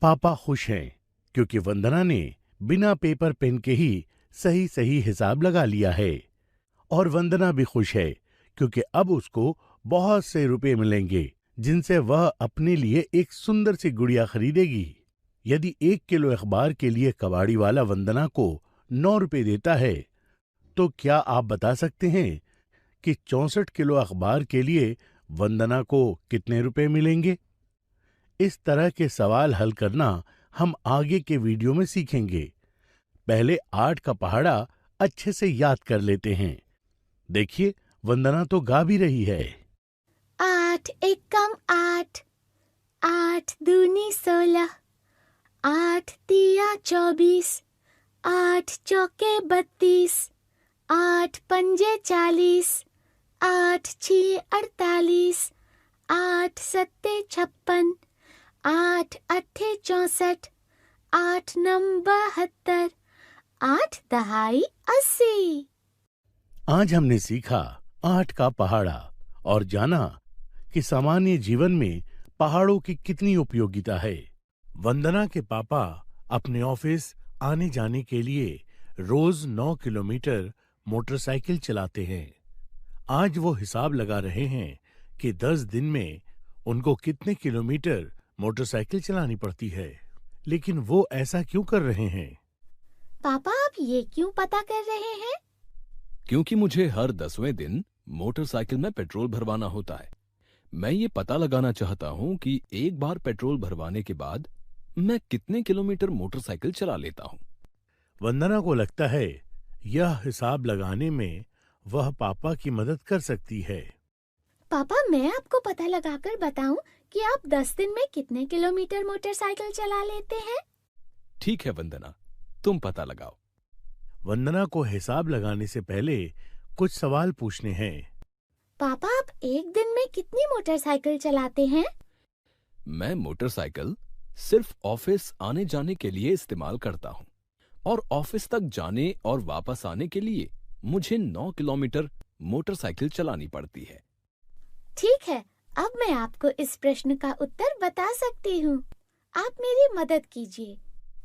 पापा खुश हैं क्योंकि वंदना ने बिना पेपर पेन के ही सही सही हिसाब लगा लिया है। और वंदना भी खुश है क्योंकि अब उसको बहुत से रुपए मिलेंगे जिनसे वह अपने लिए एक सुंदर सी गुड़िया खरीदेगी। यदि 1 किलो अखबार के लिए कबाड़ी वाला वंदना को 9 रुपए देता है तो क्या आप बता सकते हैं कि 64 किलो अखबार के लिए वंदना को कितने रुपए मिलेंगे? इस तरह के सवाल हल करना हम आगे के वीडियो में सीखेंगे। पहले 8 का पहाड़ा अच्छे से याद कर लेते हैं। देखिए वंदना तो गा भी रही है। 8 एकम 8, 8 दूनी 16, 8 तिया 24, 8 चौके 32, 8 पंजे 40, 8 छीए 48, 8 सत्ते 56, 8 अट्ठे 64, 8 नंबर 72, 8 दहाई 80। आज हमने सीखा 8 का पहाड़ा और जाना कि सामान्य जीवन में पहाड़ों की कितनी उपयोगिता है। वंदना के पापा अपने ऑफिस आने जाने के लिए रोज 9 किलोमीटर मोटरसाइकिल चलाते हैं। आज वो हिसाब लगा रहे हैं कि 10 दिन में उनको कितने किलोमीटर मोटरसाइकिल चलानी पड़ती है। लेकिन वो ऐसा क्यों कर रहे हैं? पापा आप ये क्यों पता कर रहे हैं? क्योंकि मुझे हर 10वें दिन मोटरसाइकिल में पेट्रोल भरवाना होता है। मैं ये पता लगाना चाहता हूँ कि एक बार पेट्रोल भरवाने के बाद मैं कितने किलोमीटर मोटरसाइकिल चला लेता हूँ। वंदना को लगता है यह हिसाब लगाने में वह पापा की मदद कर सकती है। पापा मैं आपको पता लगाकर बताऊं कि आप 10 दिन में कितने किलोमीटर मोटरसाइकिल चला लेते हैं? ठीक है वंदना, तुम पता लगाओ। वंदना को हिसाब लगाने से पहले कुछ सवाल पूछने हैं। पापा आप एक दिन में कितनी मोटरसाइकिल चलाते हैं? मैं मोटरसाइकिल सिर्फ ऑफिस आने जाने के लिए इस्तेमाल करता हूँ और ऑफिस तक जाने और वापस आने के लिए मुझे 9 किलोमीटर मोटरसाइकिल चलानी पड़ती है। ठीक है, अब मैं आपको इस प्रश्न का उत्तर बता सकती हूँ। आप मेरी मदद कीजिए।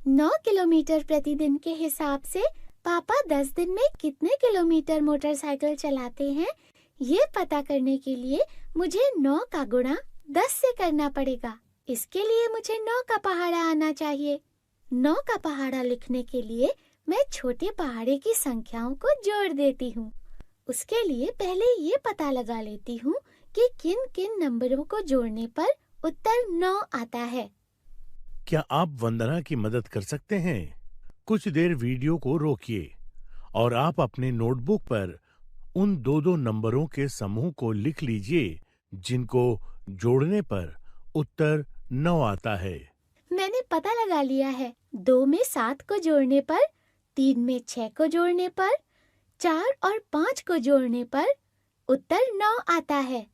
9 किलोमीटर प्रतिदिन के हिसाब से पापा 10 दिन में कितने किलोमीटर मोटरसाइकिल चलाते हैं, ये पता करने के लिए मुझे 9 का गुणा 10 से करना पड़ेगा। इसके लिए मुझे 9 का पहाड़ा आना चाहिए। 9 का पहाड़ा लिखने के लिए मैं छोटे पहाड़े की संख्याओं को जोड़ देती हूँ। उसके लिए पहले ये पता लगा लेती हूँ कि किन किन नंबरों को जोड़ने पर उत्तर 9 आता है। क्या आप वंदना की मदद कर सकते हैं? कुछ देर वीडियो को रोकिए और आप अपने नोटबुक पर उन 2-2 नंबरों के समूह को लिख लीजिए जिनको जोड़ने पर उत्तर 9 आता है। मैंने पता लगा लिया है। 2 में 7 को जोड़ने पर, 3 में 6 को जोड़ने पर, 4 और 5 को जोड़ने पर उत्तर 9 आता है।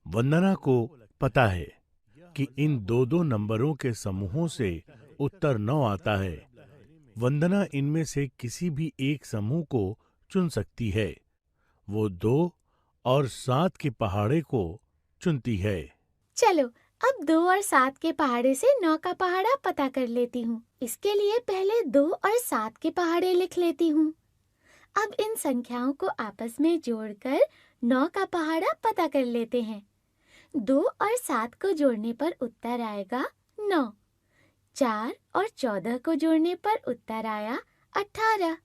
वंदना को पता है कि इन 2-2 नंबरों के समूहों से उत्तर 9 आता है। वंदना इनमें से किसी भी एक समूह को चुन सकती है। वो 2 और 7 के पहाड़े को चुनती है। चलो अब 2 और 7 के पहाड़े से 9 का पहाड़ा पता कर लेती हूँ। इसके लिए पहले 2 और 7 के पहाड़े लिख लेती हूँ। अब इन संख्याओं को आपस में जोड़कर 9 का पहाड़ा पता कर लेते हैं। 2 और 7 को जोड़ने पर उत्तर आएगा 9। 4 और 14 को जोड़ने पर उत्तर आया 18।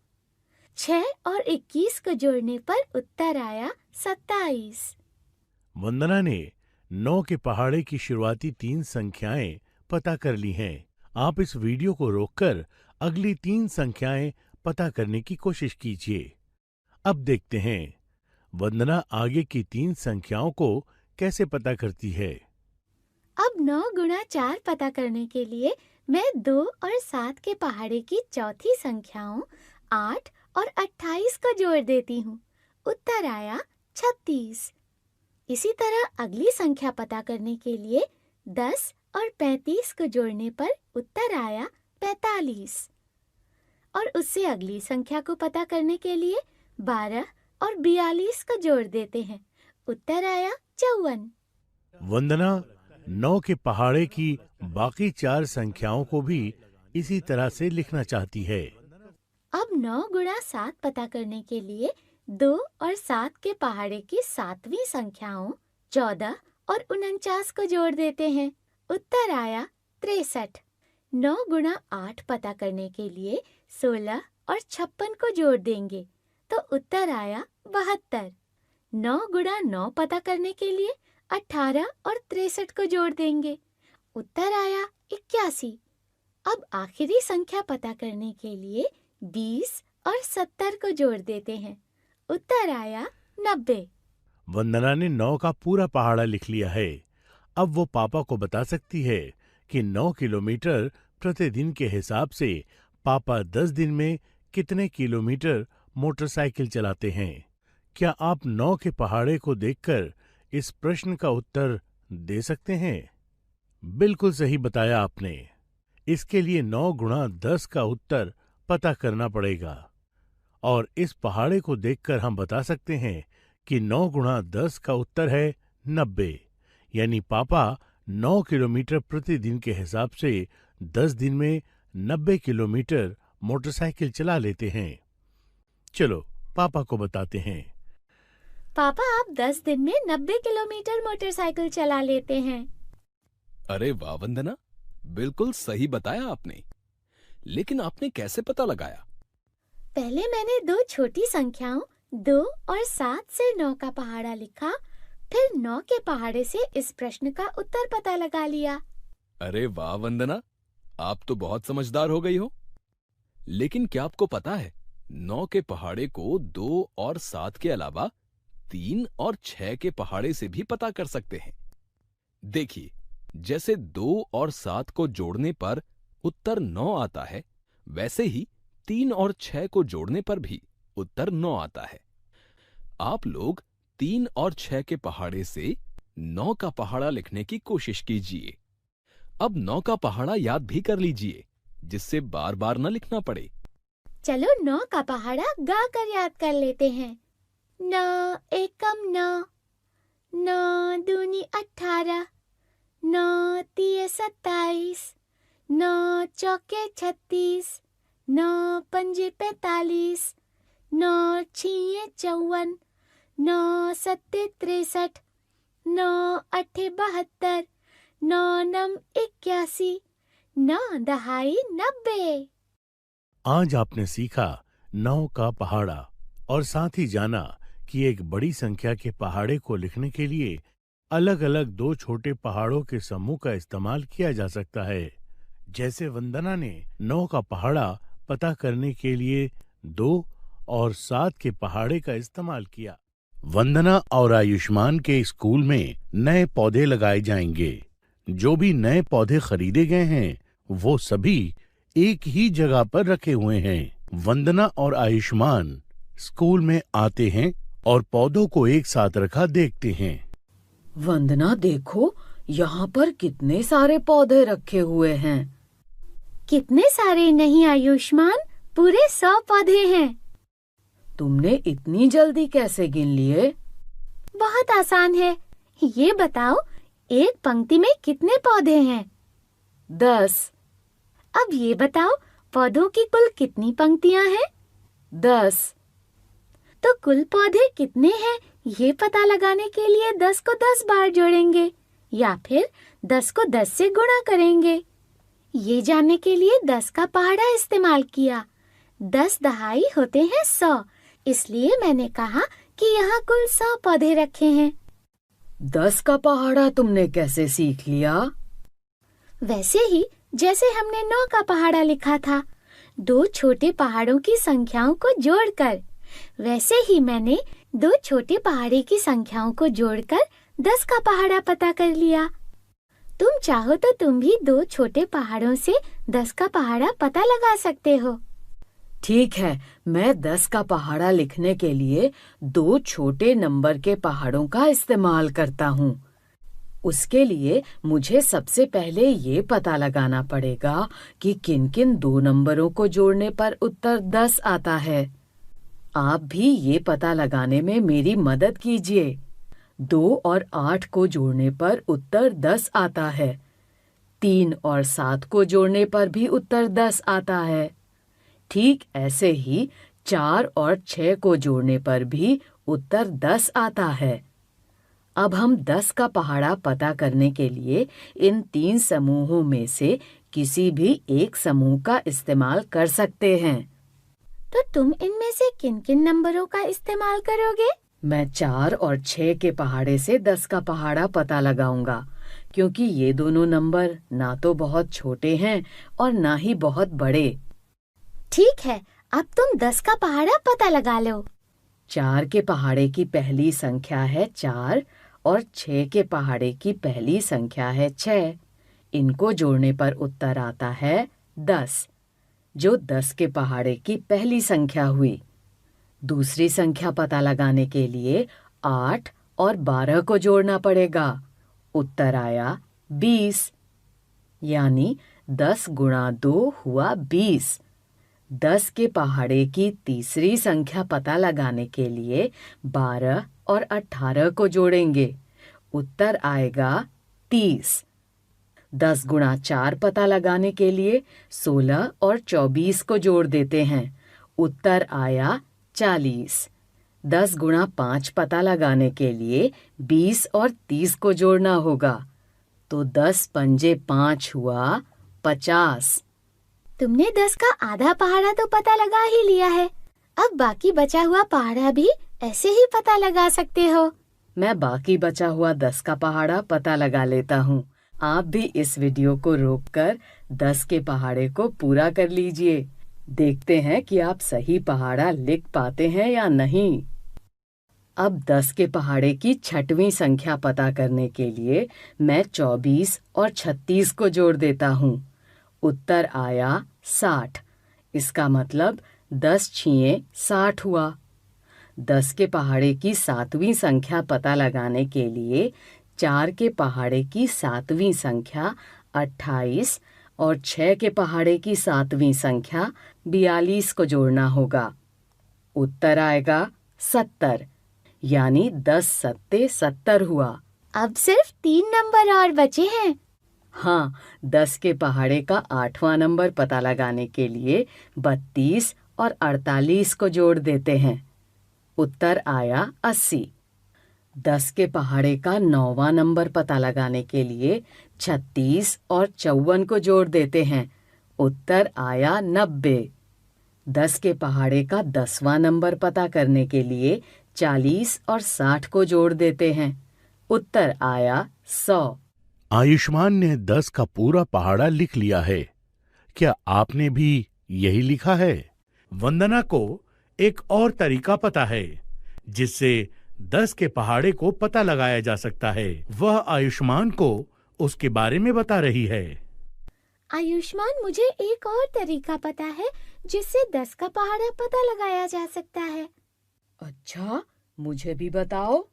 6 और 21 को जोड़ने पर उत्तर आया 27। वंदना ने 9 के पहाड़े की शुरुआती 3 संख्याएं पता कर ली हैं। आप इस वीडियो को रोककर अगली 3 संख्याएं पता करने की कोशिश कीजिए। अब देखते हैं वंदना आगे की 3 संख्याओं को कैसे पता करती है। अब 9 गुणा 4 पता करने के लिए मैं 2 और 7 के पहाड़े की चौथी संख्याओं 8 और 28 को जोड़ देती हूँ। उत्तर आया 36। इसी तरह अगली संख्या पता करने के लिए 10 और 35 को जोड़ने पर उत्तर आया 45। और उससे अगली संख्या को पता करने के लिए 12 और 42 को जोड़ देते हैं। उत्तर आया 54। वंदना 9 के पहाड़े की बाकी 4 संख्याओं को भी इसी तरह से लिखना चाहती है। अब 9 गुणा 7 पता करने के लिए 2 और 7 के पहाड़े की 7वीं संख्याओं 14 और 49 को जोड़ देते हैं। उत्तर आया 63। 9 गुणा 8 पता करने के लिए 16 और 56 को जोड़ देंगे तो उत्तर आया 72। 9 गुणा 9 पता करने के लिए 18 और 63 को जोड़ देंगे। उत्तर आया 81। अब आखिरी संख्या पता करने के लिए 20 और 70 को जोड़ देते हैं। उत्तर आया 90। वंदना ने 9 का पूरा पहाड़ा लिख लिया है। अब वो पापा को बता सकती है कि 9 किलोमीटर प्रतिदिन के हिसाब से पापा 10 दिन में कितने किलोमीटर मोटरसाइकिल चलाते हैं। क्या आप 9 के पहाड़े को देखकर इस प्रश्न का उत्तर दे सकते हैं? बिल्कुल सही बताया आपने। इसके लिए 9 गुणा 10 का उत्तर पता करना पड़ेगा और इस पहाड़े को देखकर हम बता सकते हैं कि 9 गुणा 10 का उत्तर है 90। यानी पापा 9 किलोमीटर प्रतिदिन के हिसाब से 10 दिन में 90 किलोमीटर मोटरसाइकिल चला लेते हैं। चलो पापा को बताते हैं। पापा आप 10 दिन में 90 किलोमीटर मोटरसाइकिल चला लेते हैं। अरे वाह वंदना, बिल्कुल सही बताया आपने। लेकिन आपने कैसे पता लगाया? पहले मैंने 2 छोटी संख्याओं 2 और 7 से 9 का पहाड़ा लिखा, फिर 9 के पहाड़े से इस प्रश्न का उत्तर पता लगा लिया। अरे वाह वंदना, आप तो बहुत समझदार हो गई हो। लेकिन क्या आपको पता है 9 के पहाड़े को 2 और 7 के अलावा 3 और 6 के पहाड़े से भी पता कर सकते हैं। देखिए, जैसे 2 और 7 को जोड़ने पर उत्तर 9 आता है, वैसे ही 3 और 6 को जोड़ने पर भी उत्तर 9 आता है। आप लोग 3 और 6 के पहाड़े से 9 का पहाड़ा लिखने की कोशिश कीजिए। अब 9 का पहाड़ा याद भी कर लीजिए, जिससे बार बार न लिखना पड़े। चलो 9 का पहाड़ा गा कर याद कर लेते हैं। 9 एकम 9, 9 दूनी 18, 9 तिये 27, 9 चौके 36, 9 पंजे 45, 9 छिये 54, 9 सत्ते 63, 9 अठे 72, 9 नम 81, 9 दहाई 90। आज आपने सीखा 9 का पहाड़ा और साथ ही जाना कि एक बड़ी संख्या के पहाड़े को लिखने के लिए अलग अलग 2 छोटे पहाड़ों के समूह का इस्तेमाल किया जा सकता है। जैसे वंदना ने 9 का पहाड़ा पता करने के लिए 2 और 7 के पहाड़े का इस्तेमाल किया। वंदना और आयुष्मान के स्कूल में नए पौधे लगाए जाएंगे। जो भी नए पौधे खरीदे गए हैं वो सभी एक ही जगह पर रखे हुए हैं। वंदना और आयुष्मान स्कूल में आते हैं और पौधों को एक साथ रखा देखते हैं। वंदना देखो, यहाँ पर कितने सारे पौधे रखे हुए हैं। कितने सारे नहीं आयुष्मान, पूरे 100 पौधे हैं। तुमने इतनी जल्दी कैसे गिन लिए? बहुत आसान है। ये बताओ, एक पंक्ति में कितने पौधे हैं? 10। अब ये बताओ, पौधों की कुल कितनी पंक्तियां हैं? 10। तो कुल पौधे कितने हैं ये पता लगाने के लिए 10 को 10 बार जोड़ेंगे या फिर 10 को 10 से गुणा करेंगे। ये जानने के लिए 10 का पहाड़ा इस्तेमाल किया। 10 दहाई होते हैं 100, इसलिए मैंने कहा कि यहाँ कुल 100 पौधे रखे हैं। 10 का पहाड़ा तुमने कैसे सीख लिया? वैसे ही जैसे हमने 9 का पहाड़ा लिखा था, 2 छोटे पहाड़ों की संख्याओं को जोड़कर। वैसे ही मैंने 2 छोटे पहाड़े की संख्याओं को जोड़कर 10 का पहाड़ा पता कर लिया। तुम चाहो तो तुम भी 2 छोटे पहाड़ों से 10 का पहाड़ा पता लगा सकते हो। ठीक है, मैं 10 का पहाड़ा लिखने के लिए 2 छोटे नंबर के पहाड़ों का इस्तेमाल करता हूँ। उसके लिए मुझे सबसे पहले ये पता लगाना पड़ेगा कि किन-किन 2 नंबरों को जोड़ने पर उत्तर 10 आता है। आप भी ये पता लगाने में मेरी मदद कीजिए। 2 और 8 को जोड़ने पर उत्तर 10 आता है। 3 और 7 को जोड़ने पर भी उत्तर 10 आता है। ठीक ऐसे ही 4 और 6 को जोड़ने पर भी उत्तर 10 आता है। अब हम 10 का पहाड़ा पता करने के लिए इन 3 समूहों में से किसी भी एक समूह का इस्तेमाल कर सकते हैं। तो तुम इनमें से किन-किन नंबरों का इस्तेमाल करोगे? मैं 4 और 6 के पहाड़े से 10 का पहाड़ा पता लगाऊंगा, क्योंकि ये दोनों नंबर ना तो बहुत छोटे हैं और ना ही बहुत बड़े। ठीक है, अब तुम 10 का पहाड़ा पता लगा लो। 4 के पहाड़े की पहली संख्या है 4 और 6 के पहाड़े की पहली संख्या है 6। इनको जोड़ने पर उत्तर आता है 10, जो 10 के पहाड़े की पहली संख्या हुई। दूसरी संख्या पता लगाने के लिए 8 और 12 को जोड़ना पड़ेगा। उत्तर आया 20, यानी 10 गुणा 2 हुआ 20। 10 के पहाड़े की तीसरी संख्या पता लगाने के लिए 12 और 18 को जोड़ेंगे। उत्तर आएगा 30। 10 गुणा 4 पता लगाने के लिए 16 और 24 को जोड़ देते हैं। उत्तर आया 40। 10 गुणा 5 पता लगाने के लिए 20 और 30 को जोड़ना होगा। तो 10 पंजे 5 हुआ 50। तुमने 10 का आधा पहाड़ा तो पता लगा ही लिया है। अब बाकी बचा हुआ पहाड़ा भी ऐसे ही पता लगा सकते हो। मैं बाकी बचा हुआ 10 का पहाड़ा पता लगा लेता हूँ। आप भी इस वीडियो को रोककर 10 के पहाड़े को पूरा कर लीजिए। देखते हैं कि आप सही पहाड़ा लिख पाते हैं या नहीं। अब 10 के पहाड़े की 6वीं संख्या पता करने के लिए मैं 24 और 36 को जोड़ देता हूँ। उत्तर आया 60। इसका मतलब 10 6 60 हुआ। 10 के पहाड़े की 7वीं संख्या पता लगाने के लिए 4 के पहाड़े की 7वीं संख्या 28 और 6 के पहाड़े की 7वीं संख्या 42 को जोड़ना होगा। उत्तर आएगा 70, यानी 10 सत्ते 70 हुआ। अब सिर्फ 3 नंबर और बचे हैं। हाँ, 10 के पहाड़े का 8वां नंबर पता लगाने के लिए 32 और 48 को जोड़ देते हैं। उत्तर आया 80। 10 के पहाड़े का 9वां नंबर पता लगाने के लिए 36 और 54 को जोड़ देते हैं। उत्तर आया 90। 10 के पहाड़े का 10वां नंबर पता करने के लिए 40 और 60 को जोड़ देते हैं। उत्तर आया 100। आयुष्मान ने 10 का पूरा पहाड़ा लिख लिया है। क्या आपने भी यही लिखा है? वंदना को एक और तरीका पता है जिससे 10 के पहाड़े को पता लगाया जा सकता है। वह आयुष्मान को उसके बारे में बता रही है। आयुष्मान, मुझे एक और तरीका पता है जिससे 10 का पहाड़ा पता लगाया जा सकता है। अच्छा, मुझे भी बताओ।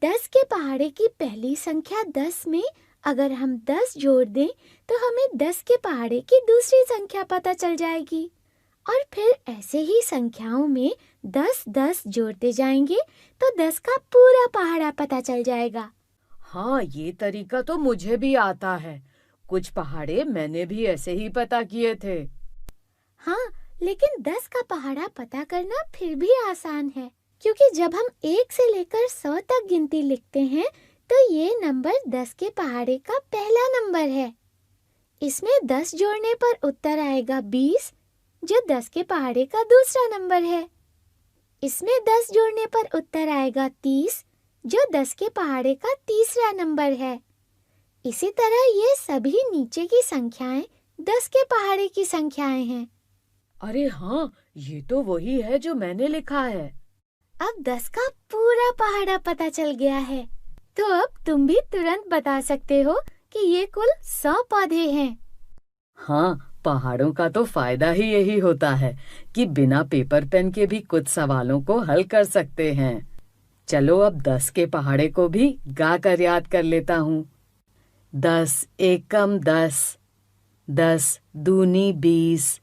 10 के पहाड़े की पहली संख्या 10 में अगर हम 10 जोड़ दें तो हमें 10 के पहाड़े की दूसरी संख्या पता चल जाएगी, और फिर ऐसे ही संख्याओं में 10-10 जोड़ते जाएंगे तो 10 का पूरा पहाड़ा पता चल जाएगा। हाँ, ये तरीका तो मुझे भी आता है। कुछ पहाड़े मैंने भी ऐसे ही पता किए थे। हाँ, लेकिन 10 का पहाड़ा पता करना फिर भी आसान है, क्योंकि जब हम 1 से लेकर 100 तक गिनती लिखते हैं तो ये नंबर 10 के पहाड़े का पहला नंबर है। इसमें 10 जोड़ने पर उत्तर आएगा 20, जो 10 के पहाड़े का दूसरा नंबर है। इसमें 10 जोड़ने पर उत्तर आएगा 30, जो 10 के पहाड़े का तीसरा नंबर है। इसी तरह ये सभी नीचे की संख्याएं 10 के पहाड़े की संख्याएं हैं। अरे हाँ, ये तो वही है जो मैंने लिखा है। अब 10 का पूरा पहाड़ा पता चल गया है, तो अब तुम भी तुरंत बता सकते हो कि ये कुल 100 पौधे हैं। हाँ, पहाड़ों का तो फायदा ही यही होता है कि बिना पेपर पेन के भी कुछ सवालों को हल कर सकते हैं। चलो अब 10 के पहाड़े को भी गा कर याद कर लेता हूँ। 10 एकम 10, 10 दूनी 20,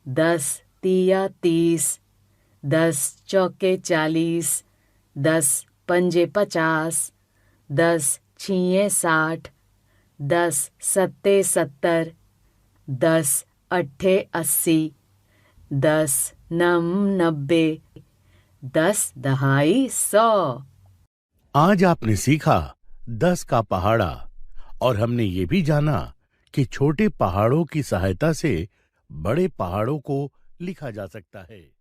10 तिया 30, 10 चौके 40, 10 पंजे 50, 10 छिये 60, 10 सत्ते 70, 10 अट्ठे 80, 10 नम 90, 10 दहाई 100। आज आपने सीखा 10 का पहाड़ा, और हमने ये भी जाना कि छोटे पहाड़ों की सहायता से बड़े पहाड़ों को लिखा जा सकता है।